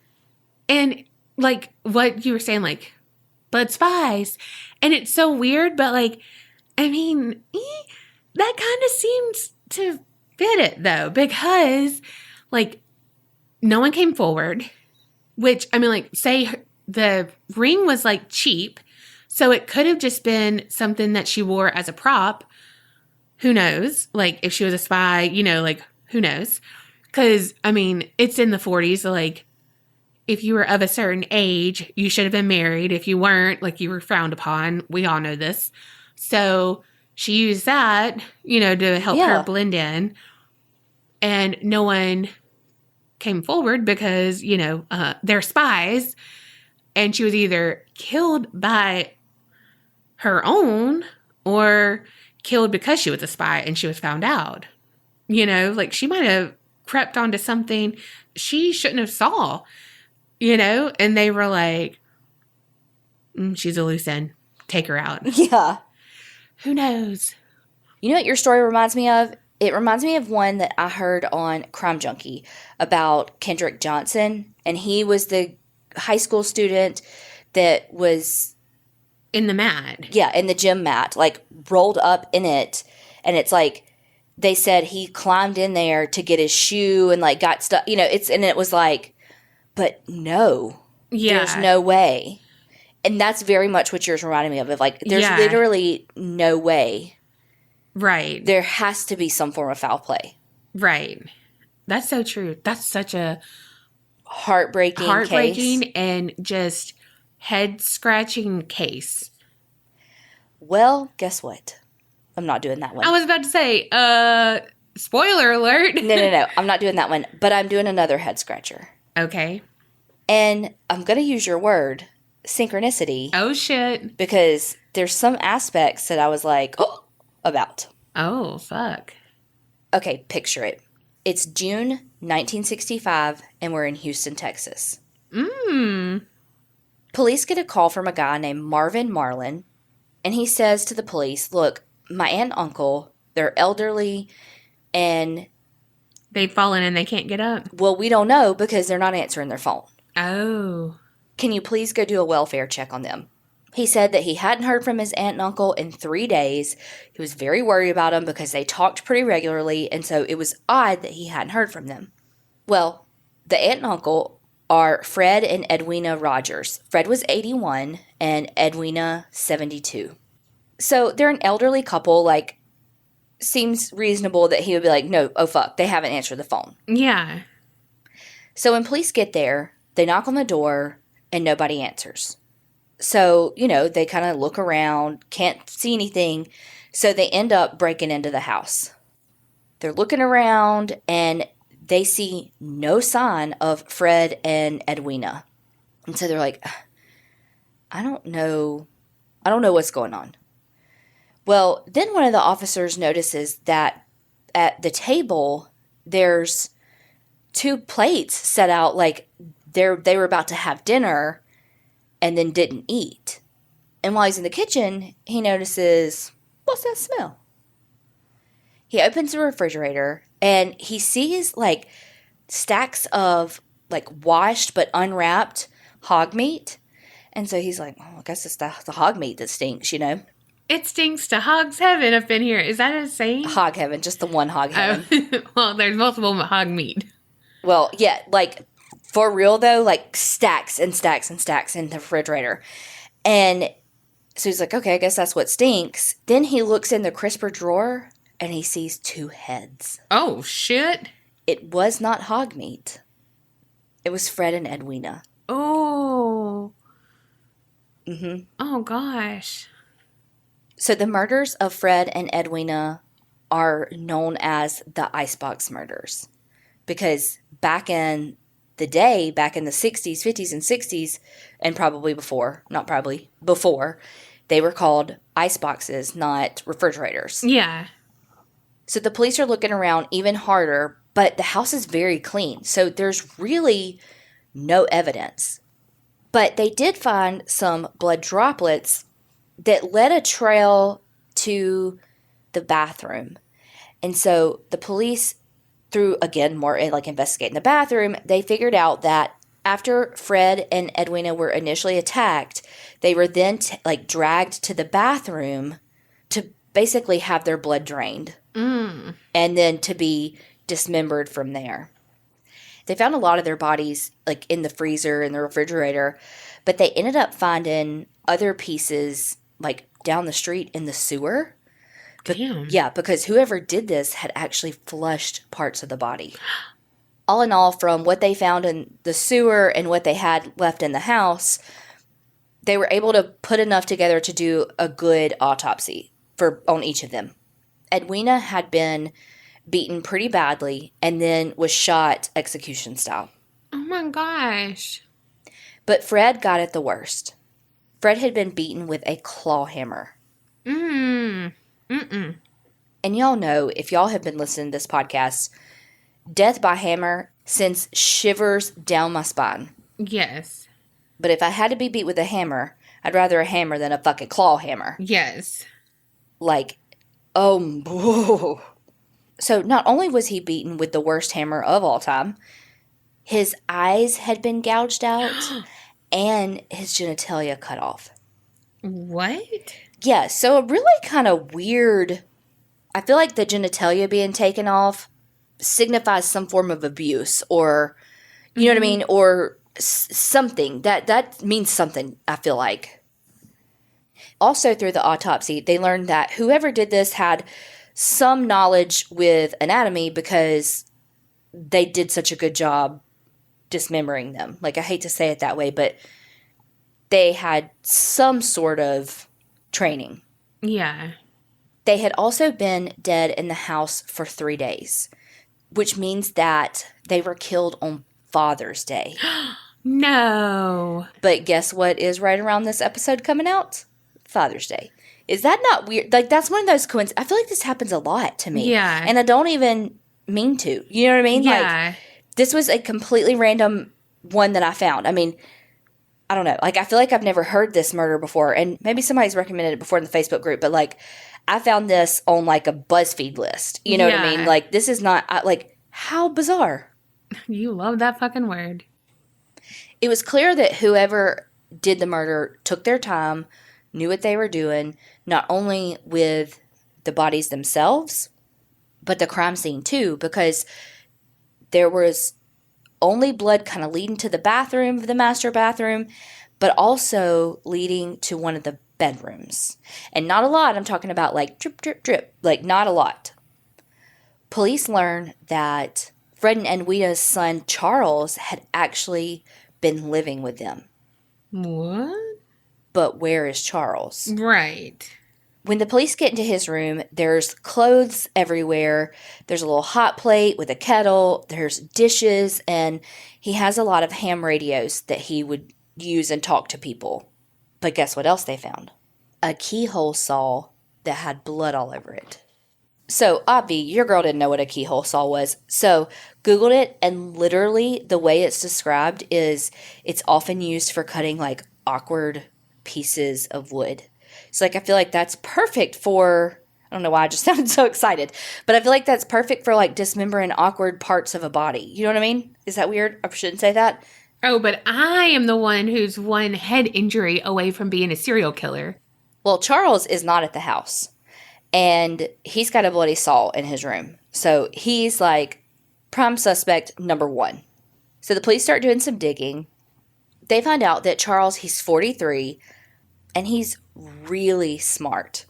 Speaker 1: And like what you were saying, like, but spies. And it's so weird, but like, I mean, that kind of seems to fit it though, because like no one came forward, which I mean, like say the ring was like cheap. So it could have just been something that she wore as a prop. Who knows? Like if she was a spy, you know, like who knows? Because I mean, it's in the 40s. So like if you were of a certain age, you should have been married. If you weren't, like you were frowned upon. We all know this. So she used that, you know, to help her blend in. And no one came forward because, you know, they're spies. And she was either killed by her own or killed because she was a spy and she was found out. You know, like she might have crept onto something she shouldn't have saw, you know? And they were like, she's a loose end. Take her out.
Speaker 2: Yeah.
Speaker 1: Who knows?
Speaker 2: You know what your story reminds me of? It reminds me of one that I heard on Crime Junkie about Kendrick Johnson. And he was the high school student that was...
Speaker 1: in the mat.
Speaker 2: Yeah, in the gym mat. Like, rolled up in it. And it's like... they said he climbed in there to get his shoe and, like, got stuck. You know, and it was like, but no.
Speaker 1: Yeah.
Speaker 2: There's no way. And that's very much what yours reminded me of. Like, there's literally no way.
Speaker 1: Right.
Speaker 2: There has to be some form of foul play.
Speaker 1: Right. That's so true. That's such a
Speaker 2: heartbreaking case.
Speaker 1: And just head-scratching case.
Speaker 2: Well, guess what? I'm not doing that one.
Speaker 1: I was about to say, spoiler alert.
Speaker 2: No. I'm not doing that one. But I'm doing another head scratcher.
Speaker 1: Okay.
Speaker 2: And I'm going to use your word, synchronicity.
Speaker 1: Oh, shit.
Speaker 2: Because there's some aspects that I was like, oh, about.
Speaker 1: Oh, fuck.
Speaker 2: Okay, picture it. It's June 1965, and we're in Houston, Texas. Police get a call from a guy named Marvin Marlin, and he says to the police, look, my aunt and uncle, they're elderly, and...
Speaker 1: they've fallen and they can't get up?
Speaker 2: Well, we don't know because they're not answering their phone.
Speaker 1: Oh.
Speaker 2: Can you please go do a welfare check on them? He said that he hadn't heard from his aunt and uncle in 3 days. He was very worried about them because they talked pretty regularly, and so it was odd that he hadn't heard from them. Well, the aunt and uncle are Fred and Edwina Rogers. Fred was 81 and Edwina 72. So they're an elderly couple, like, seems reasonable that he would be like, no, oh fuck, they haven't answered the phone.
Speaker 1: Yeah.
Speaker 2: So when police get there, they knock on the door and nobody answers. So, you know, they kind of look around, can't see anything, so they end up breaking into the house. They're looking around and they see no sign of Fred and Edwina. And so they're like, I don't know what's going on. Well, then one of the officers notices that at the table, there's 2 plates set out like they were about to have dinner and then didn't eat. And while he's in the kitchen, he notices, what's that smell? He opens the refrigerator and he sees like stacks of like washed but unwrapped hog meat. And so he's like, oh, I guess it's the hog meat that stinks, you know?
Speaker 1: It stinks to hog's heaven up in here. Is that a saying?
Speaker 2: Hog heaven, just the one hog heaven.
Speaker 1: Oh, well, there's multiple hog meat.
Speaker 2: Well, yeah, like, for real, though, like, stacks and stacks and stacks in the refrigerator. And so he's like, okay, I guess that's what stinks. Then he looks in the crisper drawer, and he sees 2 heads.
Speaker 1: Oh, shit.
Speaker 2: It was not hog meat. It was Fred and Edwina.
Speaker 1: Oh.
Speaker 2: Mm-hmm.
Speaker 1: Oh, gosh.
Speaker 2: So the murders of Fred and Edwina are known as the icebox murders. Because back in the day, back in the 60s, 50s, and 60s, and probably before, they were called iceboxes, not refrigerators.
Speaker 1: Yeah.
Speaker 2: So the police are looking around even harder, but the house is very clean. So there's really no evidence. But they did find some blood droplets that led a trail to the bathroom. And so the police, through, again, more like investigating the bathroom, they figured out that after Fred and Edwina were initially attacked, they were then dragged to the bathroom to basically have their blood drained. And then to be dismembered from there. They found a lot of their bodies like in the freezer and the refrigerator, but they ended up finding other pieces like down the street in the sewer.
Speaker 1: Damn.
Speaker 2: Yeah, because whoever did this had actually flushed parts of the body. All in all, from what they found in the sewer and what they had left in the house, they were able to put enough together to do a good autopsy on each of them. Edwina had been beaten pretty badly and then was shot execution style.
Speaker 1: Oh my gosh.
Speaker 2: But Fred got it the worst. Fred had been beaten with a claw hammer. And y'all know, if y'all have been listening to this podcast, Death by hammer sends shivers down my spine.
Speaker 1: Yes.
Speaker 2: But if I had to be beat with a hammer, I'd rather a hammer than a fucking claw hammer.
Speaker 1: Yes.
Speaker 2: Like, whoa. So not only was he beaten with the worst hammer of all time, his eyes had been gouged out and his genitalia cut off.
Speaker 1: What?
Speaker 2: Yeah, so a really kind of weird... I feel like the genitalia being taken off signifies some form of abuse or, you know what I mean? Or something. That means something, I feel like. Also, through the autopsy, they learned that whoever did this had some knowledge with anatomy because they did such a good job dismembering them. Like, I hate to say it that way, but they had some sort of training.
Speaker 1: Yeah.
Speaker 2: They had also been dead in the house for 3 days, which means that they were killed on Father's Day.
Speaker 1: No.
Speaker 2: But guess what is right around this episode coming out? Father's Day. Is that not weird? Like, that's one of those coincidences. I feel like this happens a lot to me.
Speaker 1: Yeah.
Speaker 2: And I don't even mean to. You know what I mean?
Speaker 1: Yeah.
Speaker 2: Like, this was a completely random one that I found. I mean, I don't know. Like, I feel like I've never heard this murder before. And maybe somebody's recommended it before in the Facebook group. But, like, I found this on, like, a BuzzFeed list. You know what I mean? Like, this is not, like, how bizarre.
Speaker 1: You love that fucking word.
Speaker 2: It was clear that whoever did the murder took their time, knew what they were doing, not only with the bodies themselves, but the crime scene too, because there was only blood kind of leading to the bathroom, the master bathroom, but also leading to one of the bedrooms. And not a lot. I'm talking about like drip, drip, drip. Like, not a lot. Police learned that Fred and Edwina's son, Charles, had actually been living with them.
Speaker 1: What?
Speaker 2: But where is Charles?
Speaker 1: Right.
Speaker 2: When the police get into his room, there's clothes everywhere. There's a little hot plate with a kettle. There's dishes. And he has a lot of ham radios that he would use and talk to people. But guess what else they found? A keyhole saw that had blood all over it. So, Obvi, your girl didn't know what a keyhole saw was. So, Googled it, and literally the way it's described is it's often used for cutting, like, awkward pieces of wood. So, like, I feel like that's perfect for... I don't know why I just sounded so excited. But I feel like that's perfect for, like, dismembering awkward parts of a body. You know what I mean? Is that weird? I shouldn't say that.
Speaker 1: Oh, but I am the one who's one head injury away from being a serial killer.
Speaker 2: Well, Charles is not at the house. And he's got a bloody saw in his room. So he's like prime suspect number 1. So the police start doing some digging. They find out that Charles, he's 43, and he's really smart.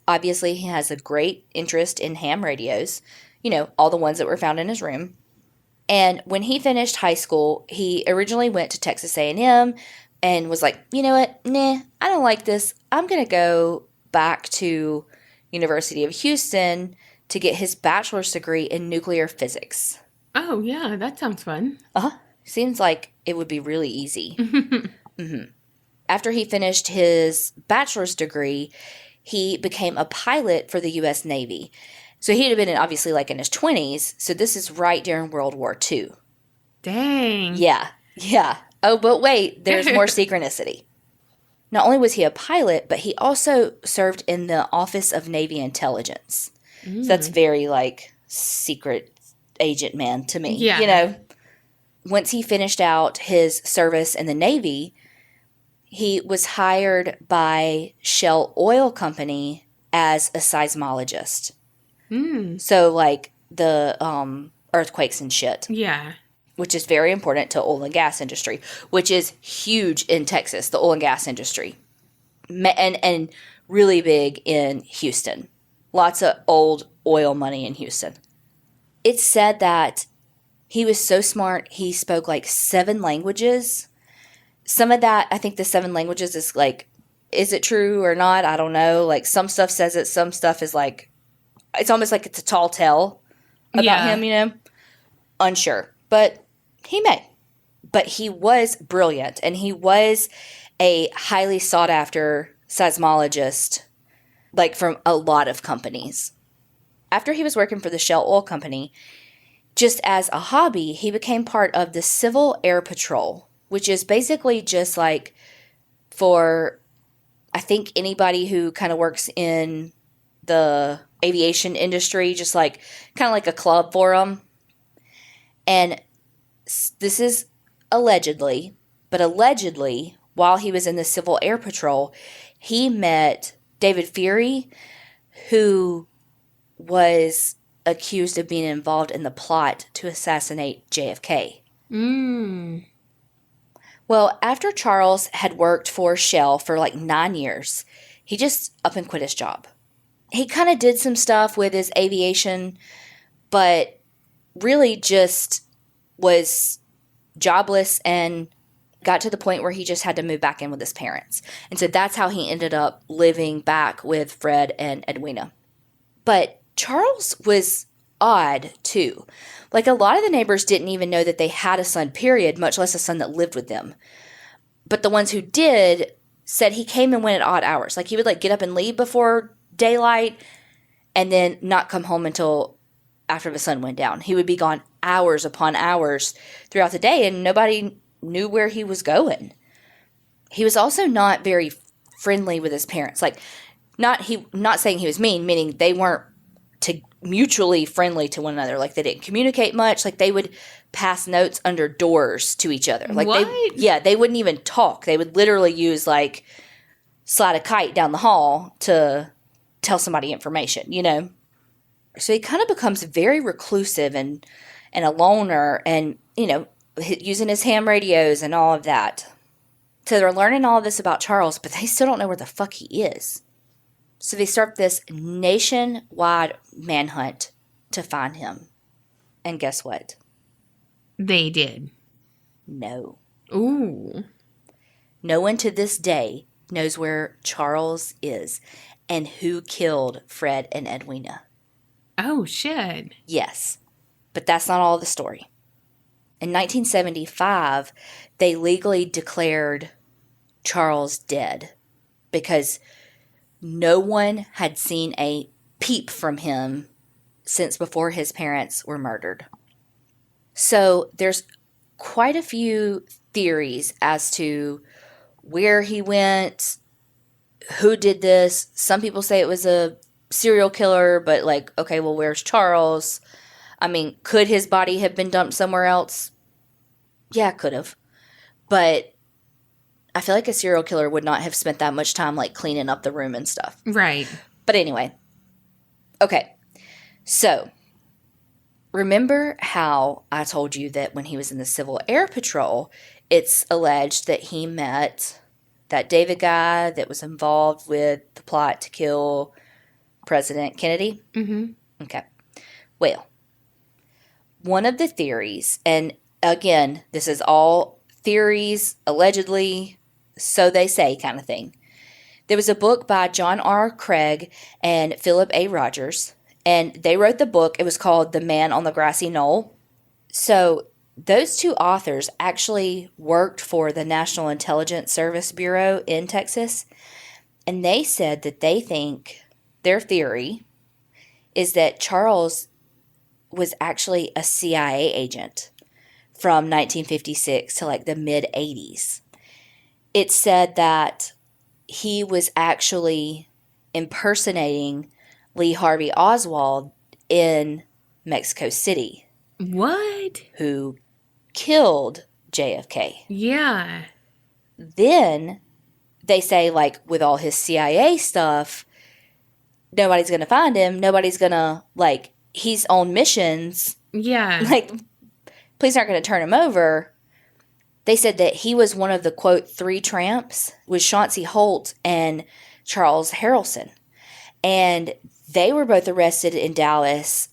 Speaker 2: Obviously, he has a great interest in ham radios. You know, all the ones that were found in his room. And when he finished high school, he originally went to Texas A&M and was like, you know what? Nah, I don't like this. I'm going to go back to University of Houston to get his bachelor's degree in nuclear physics.
Speaker 1: Oh, yeah, that sounds fun.
Speaker 2: Seems like it would be really easy. After he finished his bachelor's degree, he became a pilot for the U.S. Navy. So he had been obviously like in his 20s. So this is right during World War II.
Speaker 1: Dang.
Speaker 2: Yeah. Oh, but wait, there's more synchronicity. Not only was he a pilot, but he also served in the Office of Navy Intelligence. So that's very, like, secret agent man to me.
Speaker 1: Yeah.
Speaker 2: You know, once he finished out his service in the Navy, he was hired by Shell Oil Company as a seismologist. So, like, the earthquakes and shit.
Speaker 1: Yeah.
Speaker 2: Which is very important to oil and gas industry, which is huge in Texas, the oil and gas industry, and really big in Houston. Lots of old oil money in Houston. It's said that he was so smart, he spoke like 7 languages. Some of that, I think the 7 languages is like, is it true or not? I don't know. Like, some stuff says it, some stuff is like, it's almost like it's a tall tale about him, you know? Unsure. But he may. But he was brilliant, and he was a highly sought-after seismologist, like, from a lot of companies. After he was working for the Shell Oil Company, just as a hobby, he became part of the Civil Air Patrol, which is basically just like for, I think, anybody who kind of works in the aviation industry, just like kind of like a club for them. And this is allegedly, but allegedly, while he was in the Civil Air Patrol, he met David Fury, who was accused of being involved in the plot to assassinate JFK. Well, after Charles had worked for Shell for like 9 years, he just up and quit his job. He kind of did some stuff with his aviation, but really just was jobless and got to the point where he just had to move back in with his parents. And so that's how he ended up living back with Fred and Edwina. But Charles was odd, too. Like, a lot of the neighbors didn't even know that they had a son, period, much less a son that lived with them. But the ones who did said he came and went at odd hours. Like, he would, like, get up and leave before daylight and then not come home until after the sun went down. He would be gone hours upon hours throughout the day, and nobody knew where he was going. He was also not very friendly with his parents. Like, not saying he was mean, meaning they weren't mutually friendly to one another. Like, they didn't communicate much. Like, they would pass notes under doors to each other. Like,
Speaker 1: what?
Speaker 2: They wouldn't even talk. They would literally use, like, slide a kite down the hall to tell somebody information, you know? So he kind of becomes very reclusive and a loner and, you know, using his ham radios and all of that. So they're learning all of this about Charles, but they still don't know where the fuck he is. So they start this nationwide manhunt to find him. And guess what?
Speaker 1: They did.
Speaker 2: No.
Speaker 1: Ooh.
Speaker 2: No one to this day knows where Charles is and who killed Fred and Edwina.
Speaker 1: Oh, shit.
Speaker 2: Yes. But that's not all the story. In 1975, they legally declared Charles dead because no one had seen a peep from him since before his parents were murdered. So there's quite a few theories as to where he went, who did this. Some people say it was a serial killer, but like, okay, well, where's Charles? I mean, could his body have been dumped somewhere else? Yeah, could have. But I feel like a serial killer would not have spent that much time, like, cleaning up the room and stuff.
Speaker 1: Right.
Speaker 2: But anyway. Okay. So, remember how I told you that when he was in the Civil Air Patrol, it's alleged that he met that David guy that was involved with the plot to kill President Kennedy?
Speaker 1: Mm-hmm.
Speaker 2: Okay. Well, one of the theories, and again, this is all theories, allegedly, so they say kind of thing. There was a book by John R. Craig and Philip A. Rogers, and they wrote the book. It was called The Man on the Grassy Knoll. So those two authors actually worked for the National Intelligence Service Bureau in Texas, and they said that they think, their theory is that Charles was actually a CIA agent from 1956 to like the mid-80s. It said that he was actually impersonating Lee Harvey Oswald in Mexico City.
Speaker 1: What?
Speaker 2: Who killed JFK.
Speaker 1: Yeah.
Speaker 2: Then they say, like, with all his CIA stuff, nobody's going to find him. Nobody's going to, like, he's on missions.
Speaker 1: Yeah.
Speaker 2: Like, police aren't going to turn him over. They said that he was one of the, quote, 3 tramps with Chauncey Holt and Charles Harrelson. And they were both arrested in Dallas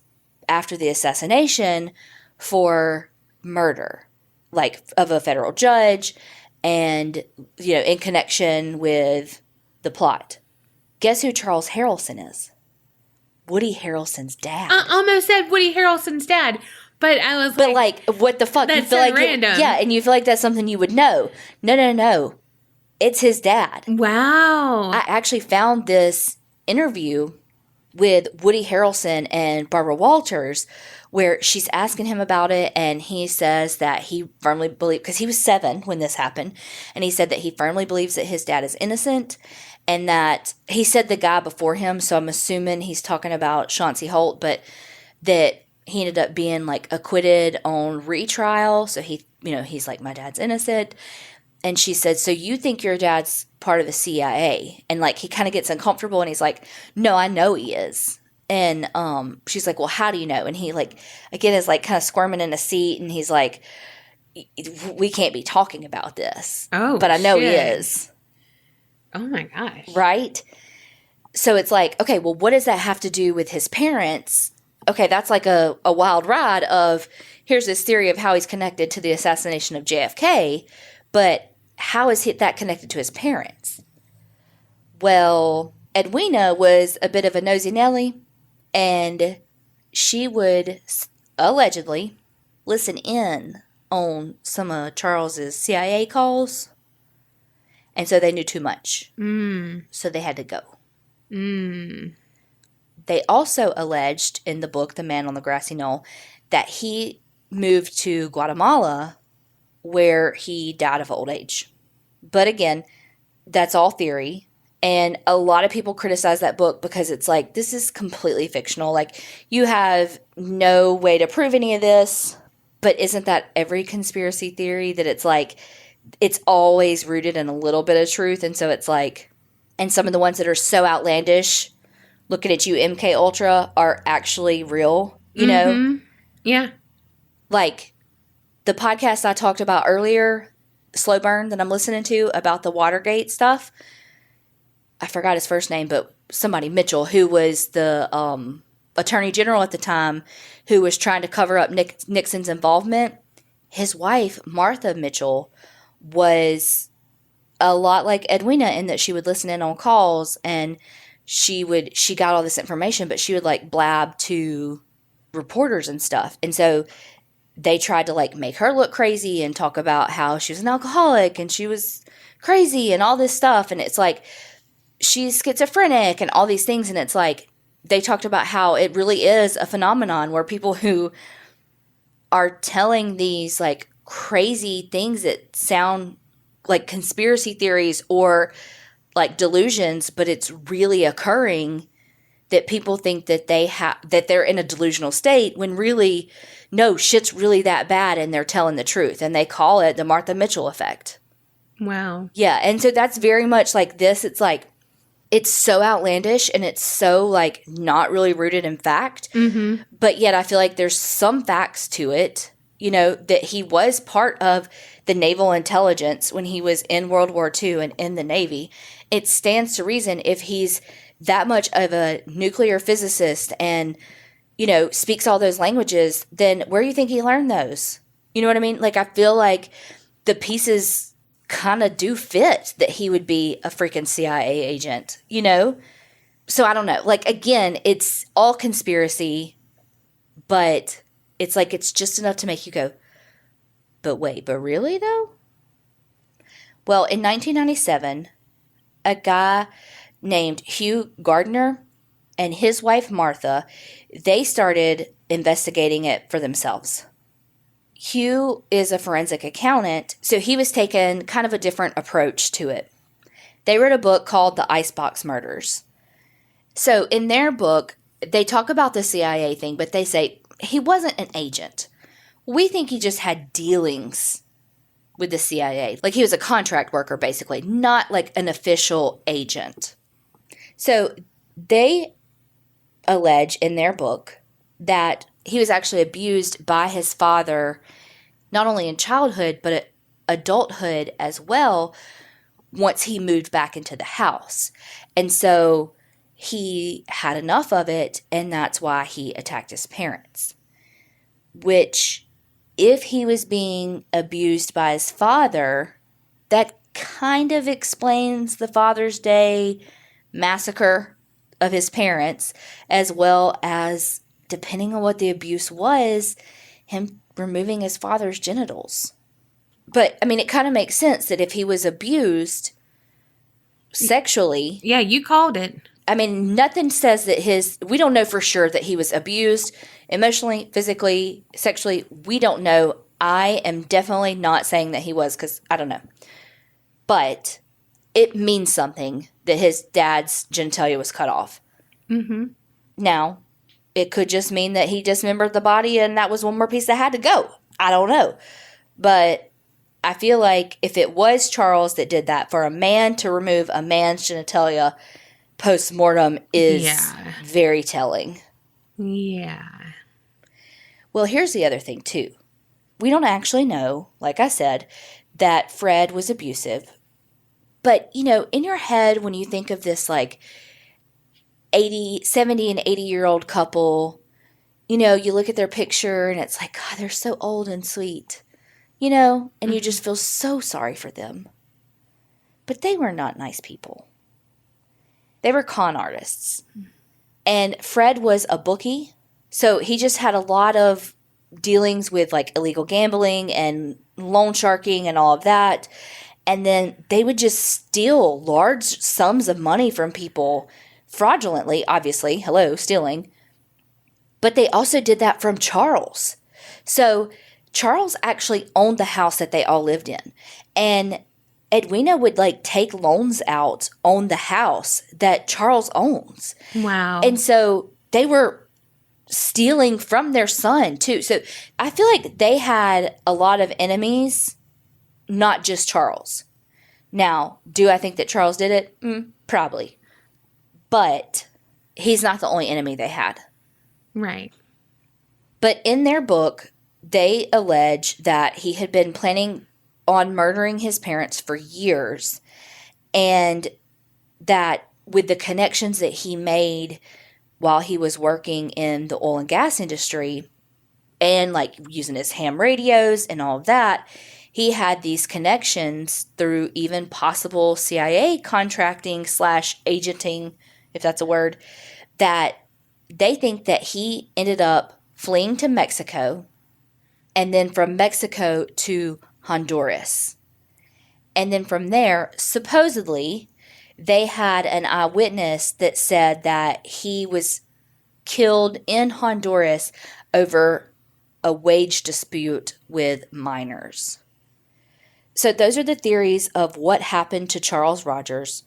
Speaker 2: after the assassination for murder, like, of a federal judge and, you know, in connection with the plot. Guess who Charles Harrelson is? Woody Harrelson's dad.
Speaker 1: I almost said Woody Harrelson's dad, but I was
Speaker 2: But, like, what the fuck?
Speaker 1: That's
Speaker 2: you feel
Speaker 1: so
Speaker 2: like
Speaker 1: random.
Speaker 2: Yeah, and you feel like that's something you would know. No. It's his dad.
Speaker 1: wow.
Speaker 2: I actually found this interview with Woody Harrelson and Barbara Walters, where she's asking him about it, and he says that he firmly believes, because he was 7 when this happened, and he said that he firmly believes that his dad is innocent, and that he said the guy before him, so I'm assuming he's talking about Chauncey Holt, but that he ended up being like acquitted on retrial, so he's like, my dad's innocent. And she said, so you think your dad's part of the CIA? And like, he kind of gets uncomfortable, and he's like, no, I know he is. And she's like, well, how do you know? And he like, again, is like kind of squirming in a seat, and he's like, we can't be talking about this.
Speaker 1: Oh,
Speaker 2: but I know
Speaker 1: shit.
Speaker 2: he is.
Speaker 1: Oh my gosh.
Speaker 2: Right? So it's like, okay, well, what does that have to do with his parents? Okay, that's like a wild ride of, here's this theory of how he's connected to the assassination of JFK, but how is that connected to his parents? Well, Edwina was a bit of a nosy Nelly, and she would allegedly listen in on some of Charles's CIA calls, and so they knew too much. So they had to go. They also alleged in the book, The Man on the Grassy Knoll, that he moved to Guatemala, where he died of old age. But again, that's all theory. And a lot of people criticize that book because it's like, this is completely fictional. Like, you have no way to prove any of this. But isn't that every conspiracy theory, that it's like, it's always rooted in a little bit of truth? And so it's like, and some of the ones that are so outlandish, looking at you, MK Ultra, are actually real, you know?
Speaker 1: Yeah.
Speaker 2: Like, the podcast I talked about earlier, Slow Burn, that I'm listening to about the Watergate stuff, I forgot his first name, but somebody, Mitchell, who was the attorney general at the time, who was trying to cover up Nixon's involvement. His wife, Martha Mitchell, was a lot like Edwina in that she would listen in on calls, and she got all this information, but she would like blab to reporters and stuff. And so they tried to like make her look crazy and talk about how she was an alcoholic and she was crazy and all this stuff. And it's like, she's schizophrenic and all these things. And it's like, they talked about how it really is a phenomenon where people who are telling these like crazy things that sound like conspiracy theories or like delusions, but it's really occurring, that people think that that they're in a delusional state, when really, no, shit's really that bad and they're telling the truth. And they call it the Martha Mitchell effect.
Speaker 1: Wow.
Speaker 2: Yeah. And so that's very much like this. It's like, it's so outlandish and it's so like not really rooted in fact. But yet I feel like there's some facts to it, you know, that he was part of the naval intelligence when he was in World War II and in the Navy. It stands to reason, if he's that much of a nuclear physicist and, you know, speaks all those languages, then where do you think he learned those? You know what I mean? Like, I feel like the pieces kind of do fit that he would be a freaking CIA agent, you know? So I don't know. Like, again, it's all conspiracy, but it's like, it's just enough to make you go, but wait, but really though? Well, in 1997, a guy named Hugh Gardner and his wife Martha, they started investigating it for themselves. Hugh is a forensic accountant, so he was taking kind of a different approach to it. They wrote a book called The Icebox Murders. So in their book, they talk about the CIA thing, but they say he wasn't an agent. We think he just had dealings with the CIA. Like, he was a contract worker, basically, not like an official agent. So they allege in their book that he was actually abused by his father, not only in childhood, but adulthood as well, once he moved back into the house. And so he had enough of it, and that's why he attacked his parents. Which, if he was being abused by his father, that kind of explains the Father's Day massacre of his parents, as well as, depending on what the abuse was, him removing his father's genitals. But, I mean, it kind of makes sense that if he was abused sexually...
Speaker 1: Yeah, you called it.
Speaker 2: I mean, nothing says that we don't know for sure that he was abused emotionally, physically, sexually. We don't know. I am definitely not saying that he was, because I don't know. But it means something that his dad's genitalia was cut off.
Speaker 1: Mm-hmm.
Speaker 2: Now, it could just mean that he dismembered the body and that was one more piece that had to go. I don't know. But I feel like if it was Charles that did that, for a man to remove a man's genitalia post-mortem is very telling.
Speaker 1: Yeah.
Speaker 2: Well, here's the other thing, too. We don't actually know, like I said, that Fred was abusive. But, you know, in your head, when you think of this, like, 70 and 80-year-old couple, you know, you look at their picture and it's like, God, they're so old and sweet, you know, and you just feel so sorry for them. But they were not nice people. They were con artists. And Fred was a bookie, so he just had a lot of dealings with, like, illegal gambling and loan sharking and all of that. And then they would just steal large sums of money from people fraudulently, obviously. Hello, stealing. But they also did that from Charles. So Charles actually owned the house that they all lived in. And Edwina would, like, take loans out on the house that Charles owns.
Speaker 1: Wow.
Speaker 2: And so they were stealing from their son, too. So I feel like they had a lot of enemies, not just Charles. Now, do I think that Charles did it? Probably. But he's not the only enemy they had.
Speaker 1: Right.
Speaker 2: But in their book, they allege that he had been planning on murdering his parents for years, and that with the connections that he made while he was working in the oil and gas industry and, like, using his ham radios and all of that, he had these connections through even possible CIA contracting / agenting, if that's a word, that they think that he ended up fleeing to Mexico and then from Mexico to Honduras. And then from there, supposedly, they had an eyewitness that said that he was killed in Honduras over a wage dispute with miners. So those are the theories of what happened to Charles Rogers.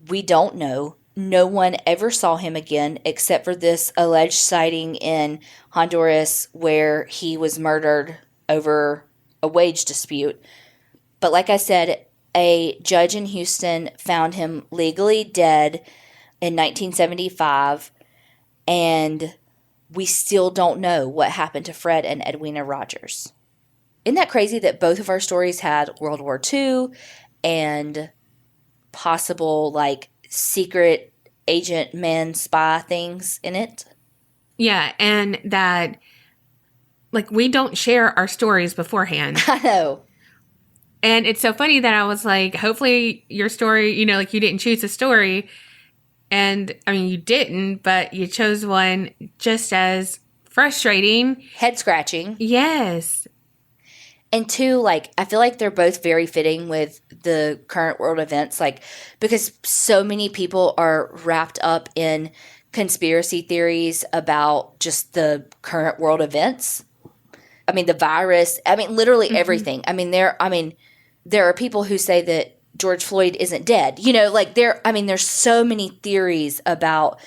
Speaker 2: We don't know. No one ever saw him again except for this alleged sighting in Honduras where he was murdered over a wage dispute. But like I said, a judge in Houston found him legally dead in 1975, and we still don't know what happened to Fred and Edwina Rogers. Isn't that crazy that both of our stories had World War II and possible, like, secret agent man spy things in it?
Speaker 1: Yeah, and that, like, we don't share our stories beforehand.
Speaker 2: I know.
Speaker 1: And it's so funny that I was like, hopefully your story, you know, like, you didn't choose a story. And, I mean, you didn't, but you chose one just as frustrating.
Speaker 2: Head scratching.
Speaker 1: Yes.
Speaker 2: And two, like, I feel like they're both very fitting with the current world events, like, because so many people are wrapped up in conspiracy theories about just the current world events. I mean, the virus, I mean, literally everything. I mean, there are people who say that George Floyd isn't dead. You know, like, there's so many theories about,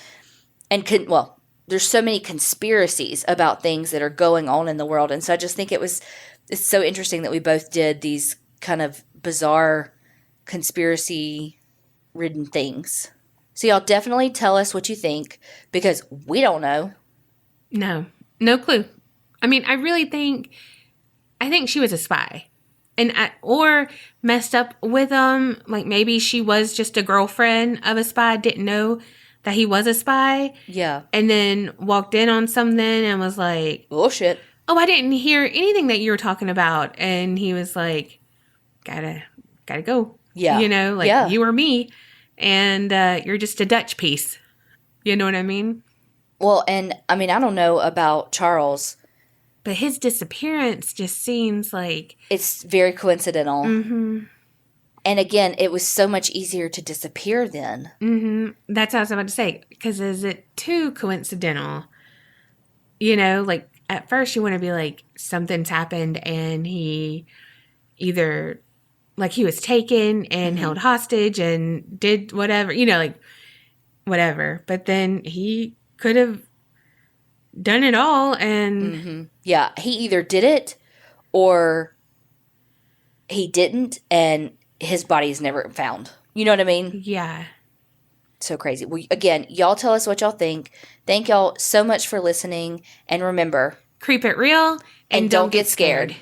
Speaker 2: there's so many conspiracies about things that are going on in the world. And so I just think it's so interesting that we both did these kind of bizarre conspiracy-ridden things. So y'all definitely tell us what you think, because we don't know.
Speaker 1: No clue. I mean, I think she was a spy, or messed up with him. Like, maybe she was just a girlfriend of a spy, didn't know that he was a spy.
Speaker 2: Yeah. And
Speaker 1: then walked in on something and was like,
Speaker 2: bullshit.
Speaker 1: Oh, I didn't hear anything that you were talking about. And he was like, gotta go.
Speaker 2: Yeah.
Speaker 1: You know, like, you or me. And you're just a Dutch piece. You know what I mean?
Speaker 2: Well, and I mean, I don't know about Charles,
Speaker 1: but his disappearance just seems like...
Speaker 2: it's very coincidental.
Speaker 1: Mm-hmm.
Speaker 2: And again, it was so much easier to disappear then.
Speaker 1: That's what I was about to say. Because is it too coincidental? You know, like at first you want to be like, something's happened and he either, like he was taken and held hostage and did whatever, you know, like whatever. But then he could have done it all and.
Speaker 2: Yeah, he either did it or he didn't, and his body is never found. You know what I mean?
Speaker 1: Yeah.
Speaker 2: So crazy. Well, again, y'all tell us what y'all think. Thank y'all so much for listening. And remember,
Speaker 1: Creep it real and don't get scared.